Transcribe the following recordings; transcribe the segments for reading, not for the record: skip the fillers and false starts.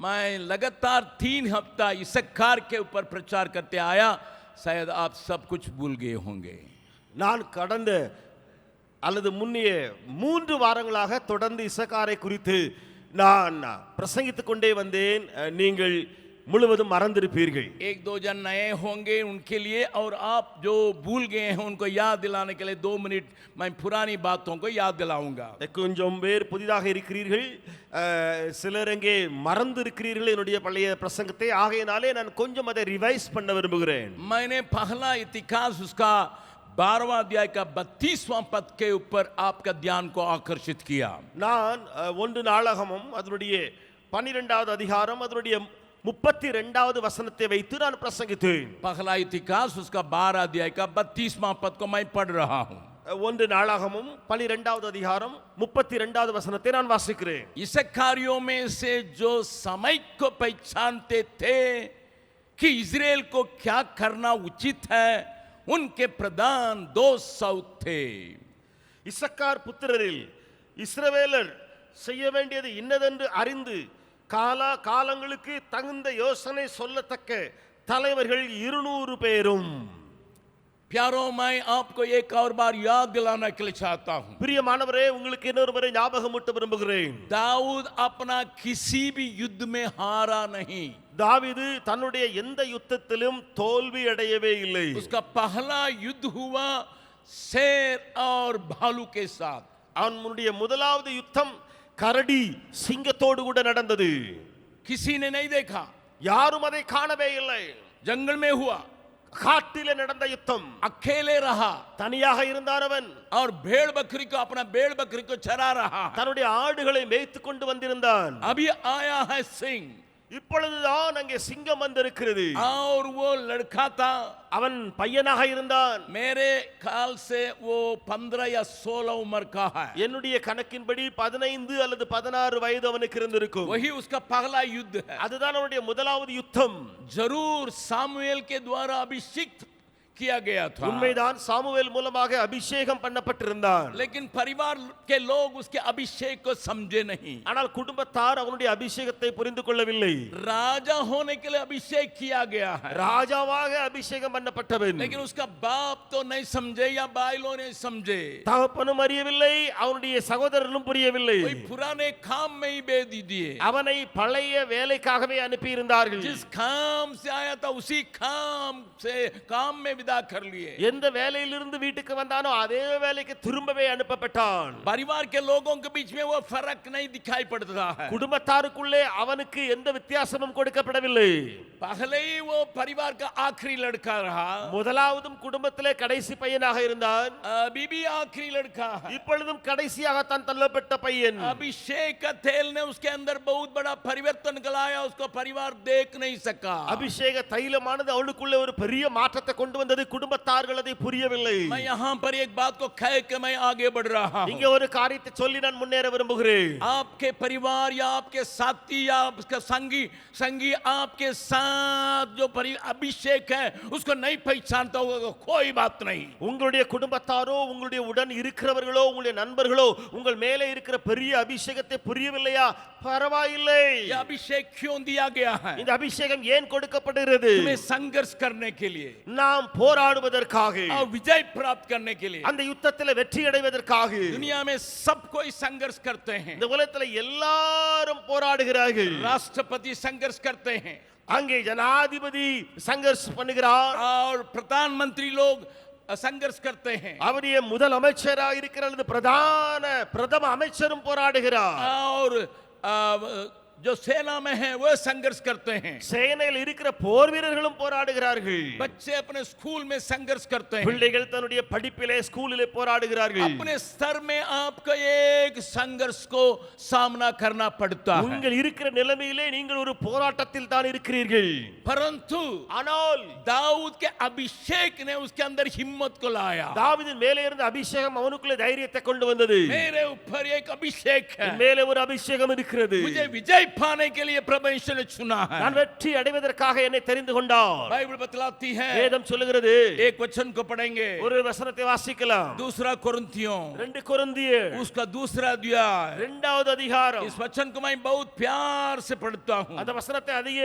मैं लगातार 3 हफ्ता इसक्कार के ऊपर प्रचार करते आया, शायद आप सब कुछ भूल गए होंगे। நான் கடந்த அல்லது முன்னைய 3 வாரங்களாக தொடர்ந்து இசக்காரை குறித்து நான் பிரசங்கித்துக் கொண்டே வந்தேன். நீங்கள் முழுவதும் மறந்திருப்பீர்கள். 1-2 जन नए होंगे उनके लिए, और आप जो भूल गए हैं उनको याद दिलाने के लिए 2 मिनट मैं पुरानी बातों को याद दिलाऊंगा. கொஞ்சம் பேர் புதிதாக இருக்கிறீர்கள், சிலர் அங்கே மறந்து இருக்கிறீர்கள் என்னுடைய பழைய பிரசங்கத்தை. ஆகையினாலே நான் கொஞ்சம் அதை ரிவைஸ் பண்ண விரும்புகிறேன். मैंने पहला इतिहास उसका 12वां अध्याय का 32वां पद के ऊपर आपका ध्यान को आकर्षित किया. நான் 1 நாளாகமம் அதனுடைய 12வது அதிகாரம் அதனுடைய 32வது வசனத்தை வைத்து நான் பிரசங்கித்தேன். पहला इतिहास उसका 12 अध्याय का 32वां पद को मैं पढ़ रहा हूं. 1 நாளாகமம் 12வது அதிகாரம் 32வது வசனத்தை நான் வாசிக்கிறேன். इसक्कारियों में से जो समय को पहचानते थे कि इजराइल को क्या करना उचित है, उनके प्रधान 200 थे. இசக்கார் புத்திரரில் இஸ்ரவேலர் செய்ய வேண்டியது இன்னதென்று அறிந்து காலங்களுக்கு தகுந்த யோசனை சொல்லத்தக்க தலைவர்கள் 200 பேரும். प्यारों, मैं आपको एक और बार याद दिलाना के लिए चाहता हूं. பிரியமானவரே, உங்களுக்கு இன்னொரு முறை ஞாபகமூட்ட விரும்புகிறேன். दाऊद अपना किसी भी युद्ध में हारा नहीं. தாவீது தன்னுடைய எந்த யுத்தத்திலும் தோல்வி அடையவே இல்லை. उसका पहला युद्ध हुआ शेर और भालू के साथ. அவனுடைய முதலாவது யுத்தம் கரடி சிங்கத்தோடு கூட நடந்தது. किसी ने नहीं देखा, யாரும் அதை காணவே இல்லை. जंगल में हुआ, காட்டிலே நடந்த யுத்தம். अकेले रहा தனியாக இருந்தான் அவன். और भेड़ बकरी को अपना भेड़ बकरी को चरा रहा. தன்னுடைய ஆடுகளை மேய்த்துக் கொண்டு வந்திருந்தான். अभी आया है सिंह, இப்பொழுதுதான் அங்கே சிங்கம் வந்திருக்கிறது. और वो लड़का था, அவன் பையனாக இருந்தான். मेरे ख्याल से वो 15 या 16 उम्र का है. என்னுடைய கணக்கின்படி 15 அல்லது 16 வயது அவனுக்கு இருந்திருக்கும். वही उसका पहला युद्ध है. அதுதான் அவனுடைய முதலாவது யுத்தம். जरूर सामुएल के द्वारा अभिषिक्त किया गया था. உண்மைதான், சாமுவேல் மூலமாக அபிஷேகம் பண்ணப்பட்டிருந்தான். लेकिन परिवार के लोग उसके अभिषेक को समझे नहीं. ஆனால் குடும்பத்தார் அவனுடைய அபிஷேகத்தை புரிந்து கொள்ளவில்லை. राजा होने के लिए अभिषेक किया गया है, ராஜாவாக அபிஷேகம் பண்ணப்பட்டவன். लेकिन उसका बाप तो नहीं समझे या बाइलों नहीं समझे. தகப்பனும் அறியவில்லை, அவனுடைய சகோதரர்களும் புரியவில்லை. कोई पुराने काम में ही भेज दिए. அவனை பழைய வேலைக்காகவே அனுப்பி இருந்தார்கள். जिस काम से आया था उसी काम में विदा कर लिए. எந்த வேலையிலிருந்து வீட்டுக்கு வந்தானோ அதே வேலைக்கு திரும்பவே அனுப்பப்பட்டான். परिवार के लोगों के बीच में वो फर्क नहीं दिखाई पड़ता है. குடும்பத்தாருக்குள்ளே அவனுக்கு எந்த வித்தியாசமும் கொடுக்கப்படவில்லை. पहले ही वो परिवार का आखिरी लड़का रहा, முதலாவதும் குடும்பத்திலே கடைசி பையனாக இருந்தான். अभी भी आखिरी लड़का है. இப்பொழுதும் கடைசியாக தான் தள்ளப்பட்ட பையன். अभिषेक का तेल ने उसके अंदर बहुत बड़ा परिवर्तन लाया, उसको परिवार देख नहीं सका. அபிஷேக தைலமானது அவனுக்குள்ளே ஒரு பெரிய மாற்றத்தை கொண்டு வந்தது. குடும்பத்தார்கள் அதை புரியவில்லை. मैं यहाँ पर एक बात को कह के मैं आगे बढ़ रहा हूँ. இங்கே ஒரு காரியத்தை சொல்லி நான் முன்னேற விரும்புகிறேன். आपके परिवार या आपके साथी या आपका संगी आपके साथ जो अभिषेक है उसको नहीं पहचानता होगा, कोई बात नहीं. உங்களுடைய குடும்பத்தாரோ உங்களுடைய உடன் இருக்கிறவர்களோ உங்களுடைய நண்பர்களோ உங்கள் மேலே இருக்கிற பெரிய அபிஷேகத்தை புரியவில்லையா, பரவாயில்லை. यह अभिषेक क्यों दिया गया है? இந்த அபிஷேகம் ஏன் கொடுக்கப்படுகிறது? तुम्हें संघर्ष करने के लिए, நாம் போராடுவதற்காக, और विजय प्राप्त करने के लिए. அந்த யுத்தத்தில் வெற்றி அடைவதற்காக. दुनिया में सब कोई संघर्ष करते हैं. இந்த உலகத்தில் எல்லாரும் போராடுகிறார்கள். राष्ट्रपति संघर्ष करते हैं, அங்கே ஜனாதிபதி சங்கர்ஷ் பண்ணுகிறார். और प्रधानमंत्री लोग संघर्ष करते हैं, அவருடைய முதல் அமைச்சராக இருக்கிற பிரதம அமைச்சரும் போராடுகிறார். और जो सेना में है वो संघर्ष करते हैं. சேனையில் இருக்கிற போர் வீரர்களும் போராடுகிறார்கள். बच्चे अपने स्कूल में संघर्ष करते हैं. பிள்ளைகள் தன்னுடைய படிப்பிலே ஸ்கூலிலே போராடுகிறார்கள். अपने स्तर में आपको एक संघर्ष को सामना करना पड़ता है. உங்கள் இருக்கிற நிலைமையிலே நீங்கள் ஒரு போராட்டத்தில் தான் இருக்கிறீர்கள். परंतु ஆனால் दाऊद के अभिषेक ने उसके अंदर हिम्मत को लाया. தாவீதின் மேலே இருந்த அபிஷேகம் அவனுக்குள்ளே தைரியத்தை கொண்டு வந்தது. मेरे ऊपर एक अभिषेक है, மேலே ஒரு அபிஷேகம் இருக்கிறது. मुझे विजय विजय पाने के लिए परमेश्वर ने चुना है। நான் வெற்றி அடைவதற்காக என்னை தெரிந்து கொண்டார். बाइबल बतलाती है, வேதம் சொல்லுகிறது. एक वचन को पढ़ेंगे, ஒரு வசனத்தை வாசிக்கலாம். दूसरा कोरिन्थियों 2 கொரிந்தியர் उसका दूसरा अध्याय, இரண்டாவது அதிகாரம். इस वचन को मैं बहुत प्यार से पढ़ता हूँ। அந்த வசனத்தை அதிக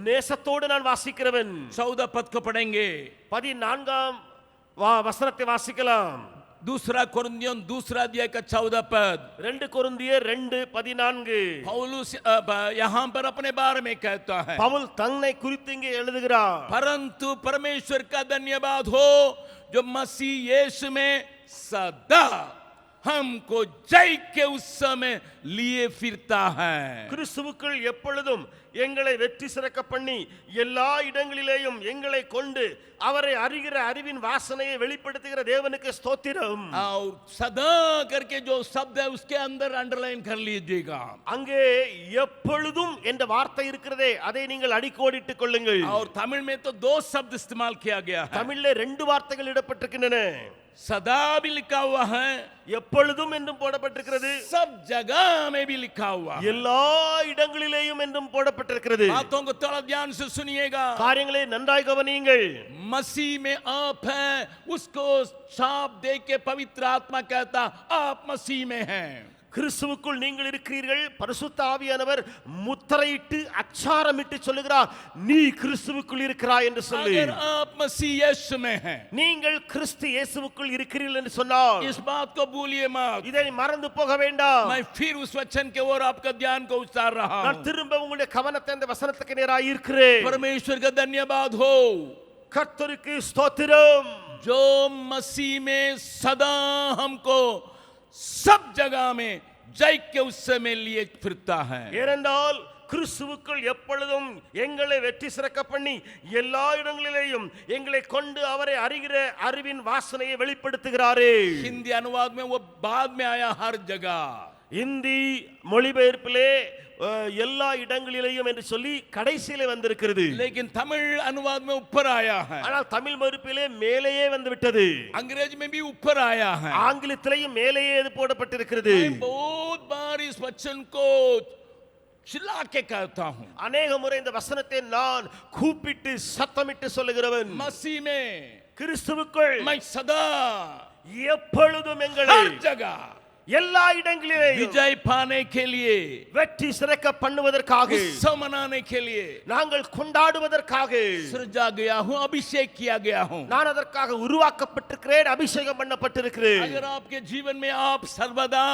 நேசத்தோடு நான் வாசிக்கிறவன். 14 पद को पढ़ेंगे, 14ஆம் வசனத்தை வாசிக்கலாம். दूसरा कोरिन्थियों दूसरा अध्याय का 14 पद। 2 கொரிந்தியர் 2:14. पौलुस यहाँ पर अपने बारे में कहता है, பவுல் தன்னை குறித்து இங்கே எழுதுகிறார். परंतु परमेश्वर का धन्यवाद हो जो मसीह यीशु में सदा हमको जय के उत्सव में लिए फिरता है। கிறிஸ்துவுக்குள் எப்பொழுதும் எங்களை வெற்றி சிறக்க பண்ணி எல்லா இடங்களிலேயும் எங்களை கொண்டு அவரை அறிகிற அறிவின் வாசனையை வெளிப்படுத்துகிற தேவனுக்கு ஸ்தோத்திரம். और सदा करके जो शब्द है उसके अंदर अंडरलाइन कर लीजिएगा। அங்கே எப்பொழுதும் என்ற வார்த்தை இருக்கிறதே, அதை நீங்கள் அடிக்கோடிட்டுக் கொள்ளுங்கள். और तमिल में तो 2 शब्द इस्तेमाल किया गया है। தமிழ்ல 2 வார்த்தைகள் இடப்பட்டிருக்கின்றன. सदा भी लिखा हुआ है, எப்பொழுதும் என்றும் போடப்பட்டிருக்கிறது. सब जगह में भी लिखा हुआ है। எல்லா இடங்களிலேயும் என்றும் போடப்பட்டிருக்கிறது. बातों को थोड़ा ध्यान से सुनिएगा। காரியங்களை நன்றாய் கவனியுங்கள். मसीह में आप हैं, उसको छाप दे के पवित्र आत्मा कहता आप मसीह में हैं। கிறிஸ்துவுக்குள் நீங்கள் இருக்கிறீர்கள். பரிசுத்த ஆவியானவர் முத்திரையிட்டு அச்சாரமிட்டு சொல்லுகிறார், நீ கிறிஸ்துவுக்குள் இருக்கிறாய் என்று சொல்லி. अगर आप मसीह यीशु में हैं, நீங்கள் கிறிஸ்து இயேசுவுக்குள் இருக்கிறீர்கள் என்று சொன்னால் इस बात को भूलिए मत। இதை மறந்து போக வேண்டாம். मैं फिर उस वचन के ओर आपका ध्यान को उतार रहा நான் हूं। திரும்ப உங்களுடைய கவனத்தை அந்த வசனத்துக்கு நேராக இருக்கிறேன். परमेश्वर का धन्यवाद हो கர்த்தருக்கு ஸ்தோத்திரம். जो मसीह में सदा हमको सब जगह में जय के उत्सव में लिए फिरता है। ஏனென்றால் கிறிஸ்துவுக்குள் எப்பொழுதும் எங்களை வெற்றி சிறக்க பண்ணி எல்லா இடங்களிலேயும் எங்களை கொண்டு அவரை அறிகிற அறிவின் வாசனையை வெளிப்படுத்துகிறாரே. हिंदी अनुवाद में वो बाद में आया हर जगह। இந்தி மொழிபெயர்ப்பிலே எல்லா இடங்களிலேயும் என்று சொல்லி கடைசியிலே வந்திருக்கிறது. लेकिन तमिल अनुवाद में ऊपर आया है, ஆனால் தமிழ் மொழிபெயர்ப்பிலே மேலேயே வந்து விட்டது. अंग्रेजी में भी ऊपर आया है। ஆங்கிலத்திலேயும் மேலேயே இது போடப்பட்டிருக்கிறது. मैं बहुत बार इस वचन को चिल्ला के कहता हूं, அநேக முறை இந்த வசனத்தை நான் கூப்பிட்டு சத்தமிட்டு சொல்லுகிறவன். मसीह में கிறிஸ்துவுக்குள் मैं सदा எப்பொழுதும் எங்களை हर जगह எல்லா இடங்களிலேயும் विजय पाने के लिए, வெற்றி சிறக்க பண்ணுவதற்காக, उत्सव मनाने के लिए நாங்கள் கொண்டாடுவதற்காக सृजा गया हूं, अभिषेक किया गया हूं। நான் அதற்காக உருவாக்கப்பட்டிருக்கிறேன், அபிஷேகம் பண்ணப்பட்டிருக்கிறேன். अगर आपके जीवन में आप सर्वदा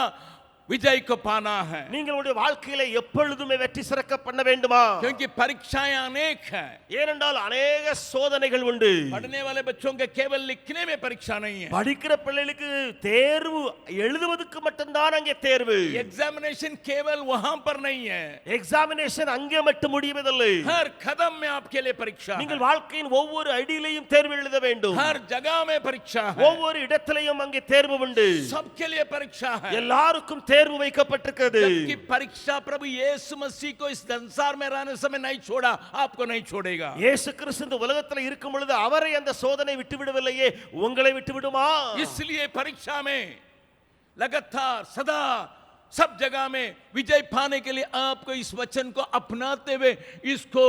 विजय को पाना है, நீங்களுடைய வாழ்க்கையில எப்பொழுதுமே வெற்றி சிறக்க பண்ண வேண்டுமா? क्योंकि परीक्षाएं अनेक हैं। ஏனென்றால் अनेக சோதனைகள் உண்டு. पढ़ने वाले बच्चों के केवल लिखने में परीक्षा नहीं है, படிக்கிற பிள்ளைகளுக்கு தேர்வு எழுதுவதற்கு மட்டும்தான் அங்கே தேர்வு. एग्जामिनेशन केवल वहां पर नहीं है, எக்ஸாமினேஷன் அங்கே மட்டும் முடிவதில்லை. हर कदम में आपके लिए परीक्षा है, நீங்கள் வாழ்க்கையின் ஒவ்வொரு அடியிலையும் தேர்வு எழுத வேண்டும். हर जगह में परीक्षा है, ஒவ்வொரு இடத்திலையும் அங்கே தேர்வு உண்டு. सबके लिए परीक्षा है। எல்லாருக்கும் தேர்வு வைக்கப்பட்டிருக்கிறது. जबकि परीक्षा प्रभु यीशु मसीह को इस संसार में रहने समय नहीं छोड़ा, आपको नहीं छोड़ेगा। இயேசு கிறிஸ்து இந்த உலகத்தில் இருக்கும் பொழுது அவரை அந்த சோதனை விட்டு விடவில்லையே, உங்களை விட்டு விடுமா? इसलिए परीक्षा में लगातार सदा सब जगह में विजय पाने के लिए आपको इस वचन को अपनाते हुए इसको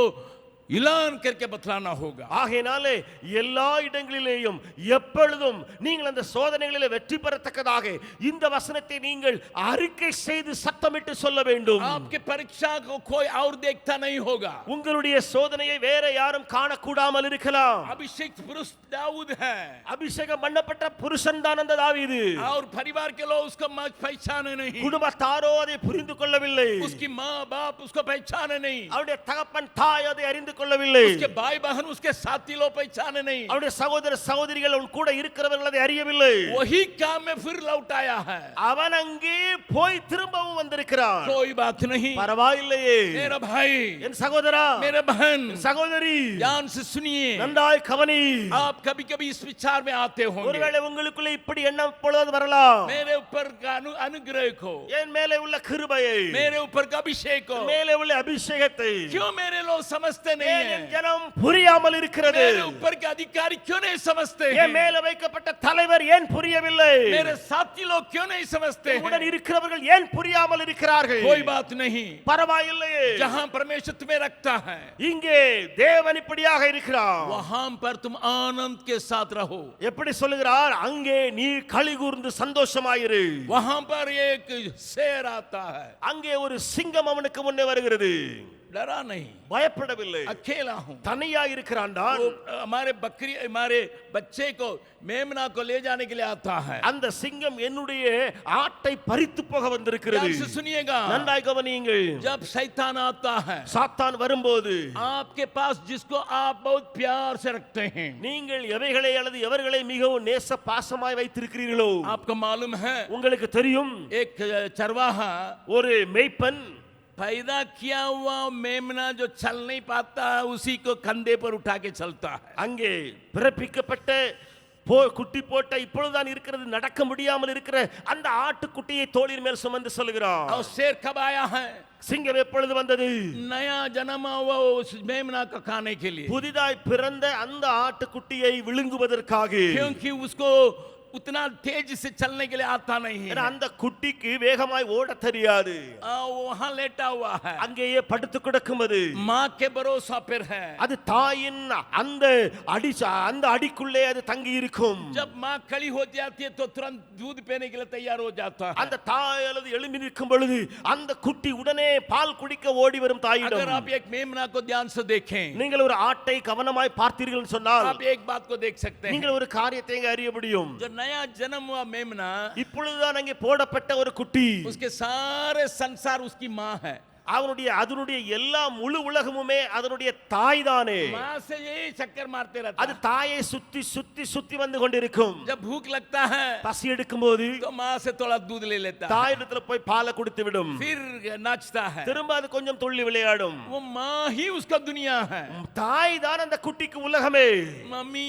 ऐलान करके बतलाना होगा। ஆகையினாலே எல்லா இடங்களிலேயும் எப்பொழுதும் நீங்கள் அந்த சோதனைகளிலே வெற்றி பெறத்தக்கதாக இந்த வசனத்தை நீங்கள் அறிக்கை செய்து சத்தமிட்டு சொல்ல வேண்டும். आपके परीक्षा को कोई और देखता नहीं होगा। உங்களுடைய சோதனையை வேற யாரும் காணக்கூடாமல் இருக்கலாம். अभिषेक पुरुष दाऊद है, அபிஷேகம் பண்ணப்பட்ட புருஷன் தான் அந்த தாவீது. और परिवार के लोग उसको पहचाने नहीं, குடும்பத்தாரோ அதை புரிந்து கொள்ளவில்லை. उसकी माँ बाप उसको पहचाने नहीं, அவருடைய தகப்பன் தாய் அதை அறிந்து கொள்ளவில்லை. उसके भाई बहन उसके साथी लोग पहचाने नहीं, அவருடைய சகோதர சகோதரிகள் அவன் கூட இருக்கிறவர்கள் அதை அறியவில்லை. वही काम में फिर लौट आया है। அவன் அங்கே போய் திரும்பவும் வந்திருக்கிறான். कोई बात नहीं, பரவாயில்லையே मेरा भाई, என் சகோதரா, मेरे बहन, சகோதரி, ध्यान से सुनिए। நன்றாய் கவனி. आप कभी कभी इस विचार में आते होंगे, ஒருவேளை உங்களுக்குள்ள இப்படி எண்ணம் பொழுது வரலாம், मेरे ऊपर का अनुग्रह को, என் மேலே உள்ள கிருபையை, मेरे ऊपर का अभिषेक को மேலே உள்ள அபிஷேகத்தை क्यों मेरे लोग समझते नहीं ஏன் என் है? ஜனம் புரியாமல் இருக்கிறது? मेरे ऊपर के अधिकारी क्यों नहीं समझते என் हैं? மேல வைக்கப்பட்ட தலைவர் ஏன் புரியவில்லை? मेरे साथी लोग क्यों नहीं समझते உடன் हैं? இருக்கிறவர்கள் ஏன் புரியாமல் இருக்கிறார்கள்? कोई बात नहीं, பரவாயில்லையே. जहां परमेश्वर तुम्हें रखता है இங்கே தேவன் இப்படியாக இருக்கிறார். वहां पर तुम आनंद के साथ रहो। எப்படி சொல்லுகிறார்? அங்கே நீ களிகூர்ந்து சந்தோஷமாயிரு. वहां पर एक शेर आता है, அங்கே ஒரு சிங்கம் அவனுக்கு முன்னே வருகிறது. डरा नहीं, பயப்படவில்லை. अकेला हूं। தனியா இருக்கிறான் தான். वो हमारे बच्चे को मेमना को ले जाने के लिए आता है। அந்த சிங்கம் என்னுடைய ஆட்டை பறித்து போக வந்திருக்கிறது. ध्यान से सुनिएगा, நன்றாய் கவனியுங்கள். जब शैतान आता है சாத்தான் வரும்போது आपके पास जिसको आप बहुत प्यार से रखते हैं, நீங்கள் எவைகளை அல்லது எவர்களை மிகவும் நேச பாசமாய் வைத்திருக்கிறீர்களோ आपको मालूम है உங்களுக்கு தெரியும். एक चरवाहा ஒரு மேய்ப்பன் पैदा किया हुआ मेमना जो चल नहीं पाता उसी को कंधे पर उठा के चलता है। அங்கே பிறப்பிக்கப்பட்ட குட்டி போட்ட இப்பொழுதுதான் இருக்கிறது நடக்க முடியாமல் இருக்கிற அந்த ஆட்டுக்குட்டியை தோளின் மேல் சுமந்து செல்கிறான். और शेर कब आया है? சிங்கம் எப்பொழுது வந்தது? नया जन्मा हुआ उस मेमना को खाने के लिए, புதிதாய் பிறந்த அந்த ஆட்டுக்குட்டியை விழுங்குவதற்காக. क्योंकि उसको उतना तेज से चलने के लिए आता नहीं है। அந்த குட்டிக்கு வேகமாய் ஓட தெரியாது. वो वहां लेटा हुआ है, அங்கேயே படுத்து கிடக்கும். அது माँ के भरोसा पर है। அது தாயின் அந்த அடிக்குள்ளே அது தங்கி இருக்கும். जब माँ खड़ी हो जाती है तो तुरंत दूध पीने के लिए तैयार हो जाता है। அந்த தாய் அல்லது எழும்பி நிற்கும் பொழுது அந்த குட்டி உடனே பால் குடிக்க ஓடி வரும் अगर தாயிடம். आप एक मेमना को ध्यान से देखें, நீங்கள் ஒரு ஆட்டை கவனமாய் பார்த்தீர்கள் சொன்னால் आप एक बात को देख सकते हैं, நீங்கள் ஒரு காரியத்தை இங்கே அறிய முடியும். जो नया जन्म हुआ मेमना, இப்பொழுதுதான் அங்கே போடப்பட்ட ஒரு குட்டி. उसके सारे संसार उसकी माँ है। அதனுடைய எல்லா முழு உலகமுமே அதனுடைய தாய் தானே. माँ से यही चक्कर मारते रहता அது है। தாயை சுத்தி சுத்தி சுத்தி வந்து கொண்டிருக்கும். जब भूख लगता है பசி எடுக்கும் போது तो माँ से थोड़ा दूध ले लेता है, தாயிடத்துல போய் பாலை குடித்து விடும். फिर नाचता है। திரும்ப அது கொஞ்சம் துள்ளி விளையாடும். वो माँ ही उसका दुनिया है। தாய் தான் அந்த குட்டிக்கு உலகமே. मम्मी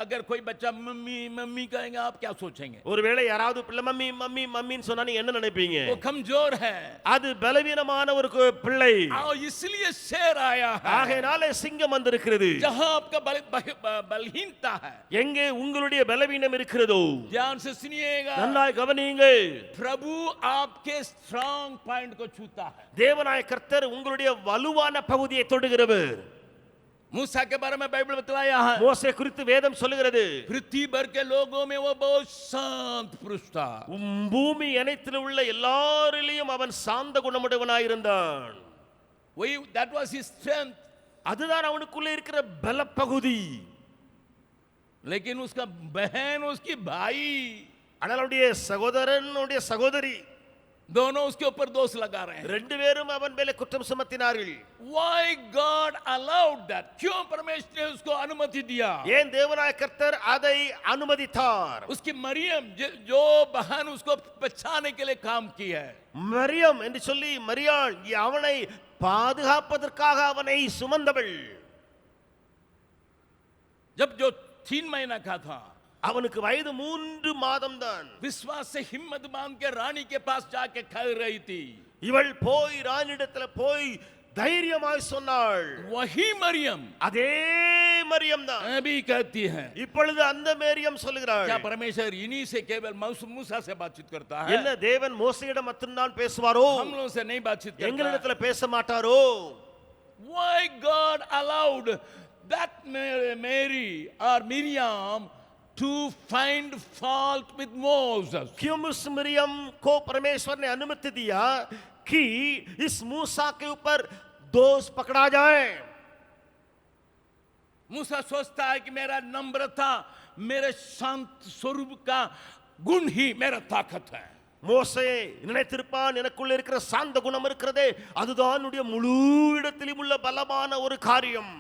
अगर कोई बच्चा मम्मी मम्मी कहेगा, आप क्या सोचेंगे? ஒருவேளை யாராவது பிள்ளை மம்மி மம்மி மம்மின்னு சொன்னா நீங்க என்ன நினைப்பீங்க? वो कमजोर है, அது பலவீனமான ஒரு பிள்ளை. इसलिए शेर आया है। ஆகையினாலே சிங்கம் வந்திருக்கிறது. जहां आपका बलहीनता है, எங்கே உங்களுடைய பலவீனம் இருக்கிறதோ ध्यान से सुनिएगा, நன்றாய் கவனியுங்கள். प्रभु आपके स्ट्रांग पॉइंट को छूता है। தேவனாய கர்த்தர் உங்களுடைய வலுவான பகுதியை தொடுகிறவர். मूसा के बारे में बाइबल बतलाया है, மோசே குறித்து வேதம் சொல்லுகிறது. पृथ्वी भर के लोगों में वो बहुत शांत पुरुष था। பூமி அனைத்திலும் உள்ள எல்லாரிலும் அவன் சாந்த குணமுடையவனாய் இருந்தான். वही that was his strength, அதுதான் அவனுக்குள்ளே இருக்கிற பல பகுதி. लेकिन उसका बहन, उसकी भाई, ஆனால் அவனுடைய சகோதரன் அவனுடைய சகோதரி दोनों उसके ऊपर दोष लगा रहे हैं। ரெண்டு பேரும் அவன் மேலே குற்றம் சுமத்தினார்கள். Why God allowed that? क्यों परमेश्वर ने उसको अनुमति दिया? ஏன் தேவனாய கர்த்தர் அதை அனுமதித்தார்? उसकी मरियम जो बहन उसको बचाने के लिए काम की है, மரியம் என்று சொல்லி மரியாள் அவனை பாதுகாப்பதற்காக அவனை சுமந்தவள். जब जो 3 महीना का था, அவனுக்கு வயது 3 மாதம் தான். विश्वास से हिम्मत बांध के रानी के पास जाके खड़ रही थी। இவள் போய் ராணியிடத்துல போய் தைரியமாய் சொன்னாள். वही मरियम அதே மரியம் தான் अभी कहती है, இப்பொழுது அந்த மரியம் சொல்கிறாள். क्या परमेश्वर इन्हीं से केवल मूसा से बातचीत करता है? என்ன தேவன் மோசேயிடம் மட்டும்தான் பேசுவாரோ? हम लोगों से नहीं बातचीत करता? எங்களிடத்துல பேச மாட்டாரோ? Why God allowed that Mary or Miriam to find fault with Moses? क्यों उस मरियम को परमेश्वर ने अनुमति दिया कि इस मूसा के ऊपर दोष पकड़ा जाए? मूसा सोचता है कि मेरा नम्रता, मेरे शांत स्वरूप का गुण ही मेरा ताकत है। மோசே நினைத்திருப்பான், எனக்குள்ள இருக்கிற சாந்த குணம் இருக்கிறதே அதுதான் என்னுடைய முழு இடத்திலும் உள்ள பலமான ஒரு காரியம்.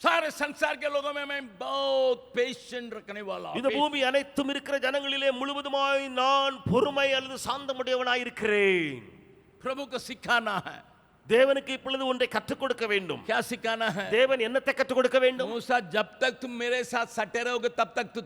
सारे संसार के लोगों में मैं बहुत पेशेंट रखने वाला हूं। இந்த பூமி அனைத்தும் இருக்கிற ஜனங்களிலே முழுவதுமாய் நான் பொறுமை அல்லது சாந்தமுடையவனாய் இருக்கிறேன். प्रभु को सिखाना है, தேவனுக்கு இப்பொழுது ஒன்றை கற்றுக் கொடுக்க வேண்டும். क्या सिखाना है? தேவன் என்னத்தை கற்றுக் கொடுக்க வேண்டும்? मूसा, जब तक तुम मेरे साथ सटे रहोगे तब तक तू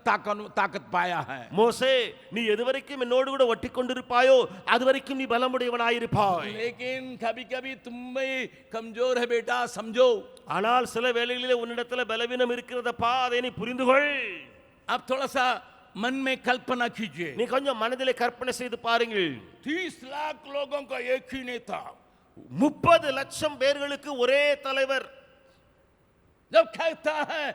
ताकत पाया है. மோசே, நீ எதுவரைக்கும் என்னோடு கூட ஒட்டி கொண்டிருப்பாயோ அதுவரைக்கும் நீ பலமுடையவனாயிருப்பாய். लेकिन कभी कभी तुम में कमजोर है बेटा, समझो. ஆனால் சில வேளைகளிலே உன்னிடத்துல பலவீனம் இருக்கிறதப்பா, அதை நீ புரிந்து கொள். अब थोड़ा सा मन में कल्पना कीजिए. நீ கொஞ்சம் மனதிலே கற்பனை செய்து பாருங்கள். 30 लाख लोगों का एक ही नेता, 30 லட்சம் பேர்களுக்கு ஒரே தலைவர். जब कहता है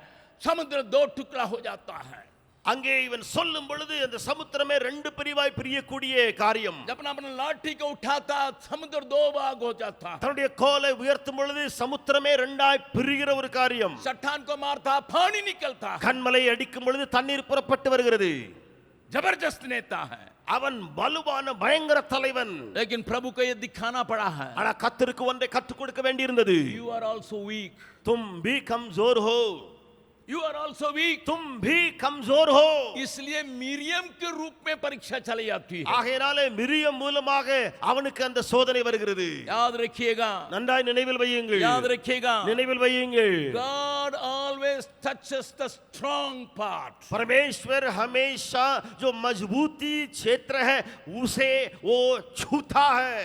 समुद्र 2 टुकड़ा हो जाता है, அங்கே இவன் சொல்லும் பொழுது அந்த சமுத்திரமே 2 பிரிவாய் பிரியக்கூடிய காரியம். जब अपना लाठी को उठाता समुद्र 2 भाग हो जाता है, தன்னுடைய கோலை உயர்த்தும் பொழுது சமுத்திரமே 2ஆய் பிரிகிற ஒரு காரியம். चट्टान को मारता पानी निकलता है. கண்மலை அடிக்கும் பொழுது தண்ணீர் புறப்பட்டு வருகிறது. जबरदस्त नेता है, அவன் வலுவான பயங்கர தலைவன். लेकिन प्रभु को ये दिखाना पड़ा है, ஆனா கர்த்தருக்கு ஒன்றை கற்றுக் கொடுக்க வேண்டியிருந்தது. you are also weak. तुम भी कमजोर हो. You are also weak. तुम भी कमजोर हो. इसलिए मिरियम के रूप में परीक्षा चली जाती है. ஆகையினாலே மிரியம் மூலமாக அவனுக்கு அந்த சோதனை வருகிறது. याद रखिएगा, நன்றாய் நினைவில் வையுங்கள். याद रखिएगा, நினைவில் வையுங்கள். God always touches the strong part. परमेश्वर हमेशा जो मजबूती क्षेत्र है उसे वो छूता है.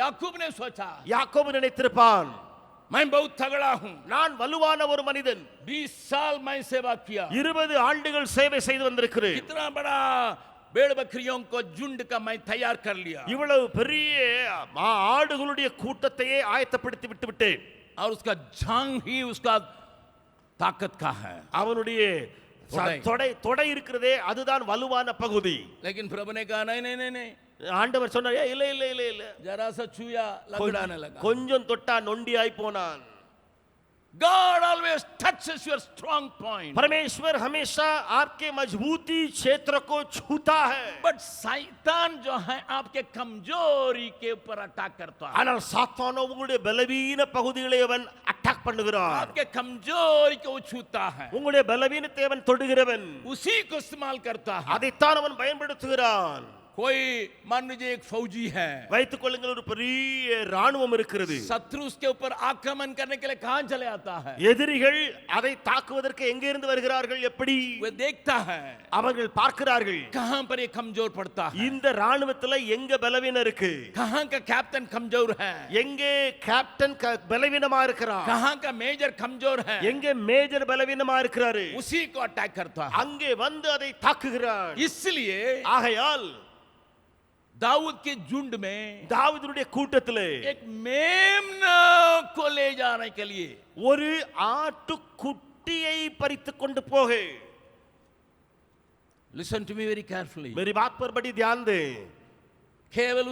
याकूब ने सोचा, யாக்கோபு நினைத்திருப்பான், मैं बहुत तगड़ा हूं, நான் வலுவான ஒரு மனிதன், 20 साल मैं सेवा किया, 20 ஆண்டுகள் சேவை செய்து வந்திருக்கிறேன், कितना बड़ा भेड़ बकरियों को झुंड का मैं तैयार कर लिया, இவ்வளவு பெரிய ஆடுகளுடைய கூட்டத்தையே ஆயத்தப்படுத்தி விட்டு விட்டேன். और उसका जांग ही उसका ताकत का है, அவனுடைய தொடை இருக்கிறதே அதுதான் வலுவான பகுதி. लेकिन प्रभु ने कहा नहीं नहीं नहीं नहीं, ஆண்டவர் சொன்னார், இல்ல இல்ல இல்ல இல்ல, जरा सा छुया लगड़ाने लगा. கொஞ்சம் தொட்டா நொண்டியாய் போனான். God always touches your strong point. परमेश्वर हमेशा आपके मजबूती क्षेत्र को छूता है. But शैतान जो है आपके कमजोरी के ऊपर अटैक करता है. ஆனால் சாத்தானோ உங்களுடைய பலவீன பகுதிகளை அவன் அட்டாக் பண்ணுகிறான். आपके कमजोरी को छूता है, உங்களுடைய பலவீனத்தை அவன் தொடுகிறவன். उसी को इस्तेमाल करता है. அதைத்தான் அவன் பயன்படுத்துகிறான். कोई मान लीजिए एक फौजी है, வைத்துக் கொள்ளுங்கள், ஒரு பெரிய ராணுவம் இருக்கிறது. शत्रु उसके ऊपर आक्रमण करने के लिए कहां चले आता है? எதிரிகள் அதை தாக்குவதற்கு எங்கே இருந்து வருகிறார்கள்? எப்படி? वो देखता है, அவர்கள் பார்க்கிறார்கள், कहां पर ये कमजोर पड़ता है, இந்த ராணுவத்துல எங்க பலவீனம் இருக்கு, कहां का कैप्टन कमजोर है, எங்கே கேப்டன் பலவீனமா இருக்கிறார், कहां का मेजर कमजोर है, எங்கே மேஜர் பலவீனமா இருக்கிறாரு, उसी को अटैक करता है. அங்கே வந்து அதை தாக்குகிறார். इसलिए ஆகையால் दाऊद के झुंड में தாவீதுடைய கூட்டத்திலே एक मेमना को ले जाने के लिए ஒரு ஆட்டுக்குட்டியை பறித்து கொண்டு போக. Listen to me very carefully. मेरी बात पर बड़ी ध्यान दे. केवल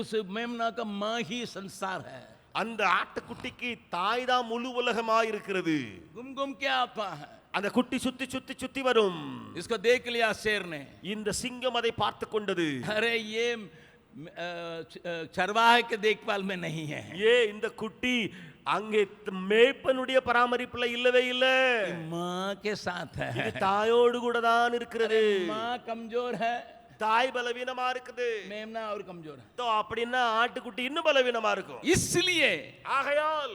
उस मेमना का मां ही संसार है. அந்த ஆட்டுக்குட்டிக்கு தாய் தான் முழு உலகமாய் இருக்கிறது. घूम घूम के आता है, அந்த குட்டி சுத்தி சுத்தி சுத்தி வரும். इसको देख लिया शेर ने, இந்த சிங்கம் அதை பார்த்து கொண்டது. अरे ये चरवाहे के देखभाल में नहीं है, இந்த குட்டி அங்கே மேய்ப்பனுடைய பராமரிப்புல இல்லவே இல்ல, माँ के साथ है. இது தாயோடு கூட தான் இருக்கிறது. माँ कमजोर है, தாய் பலவீனமா இருக்குது, मेमना और कमजोर है. तो அப்படின்னா ஆட்டுக்குட்டி இன்னும் பலவீனமா இருக்கும். इसलिए ஆகையால்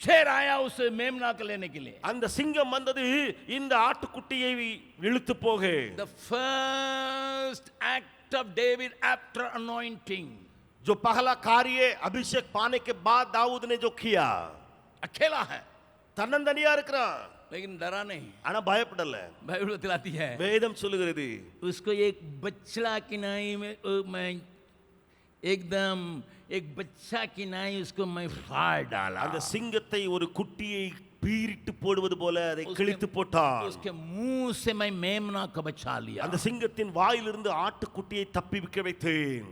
शेर आया उस मेमना को लेने के लिए. அந்த சிங்கம் வந்தது இந்த ஆட்டுக்குட்டியை இழுத்து போக. The first act of David after anointing, जो पहला कार्य अभिषेक पाने के बाद दाऊद ने जो किया, अकेला है தன்னந்தனியா இருக்கிறான், लेकिन डरा नहीं. ஆனா பயப்படல. बाइबल बतलाती है வேதம் சொல்லுகிறது, उसको एक बच्चा की नाई में एकदम एक बच्चा की नाई उसको मैं फाड़ डाला. அந்த சிங்கத்தை ஒரு குட்டியை பீரிட்டு போடுவது போல அதை கிழித்து போட்டான். उसके मुंह से मैं मेमना को बचा लिया. அந்த சிங்கத்தின் வாயிலிருந்து ஆட்டுக்குட்டியை தப்பிக்க வைத்தேன்.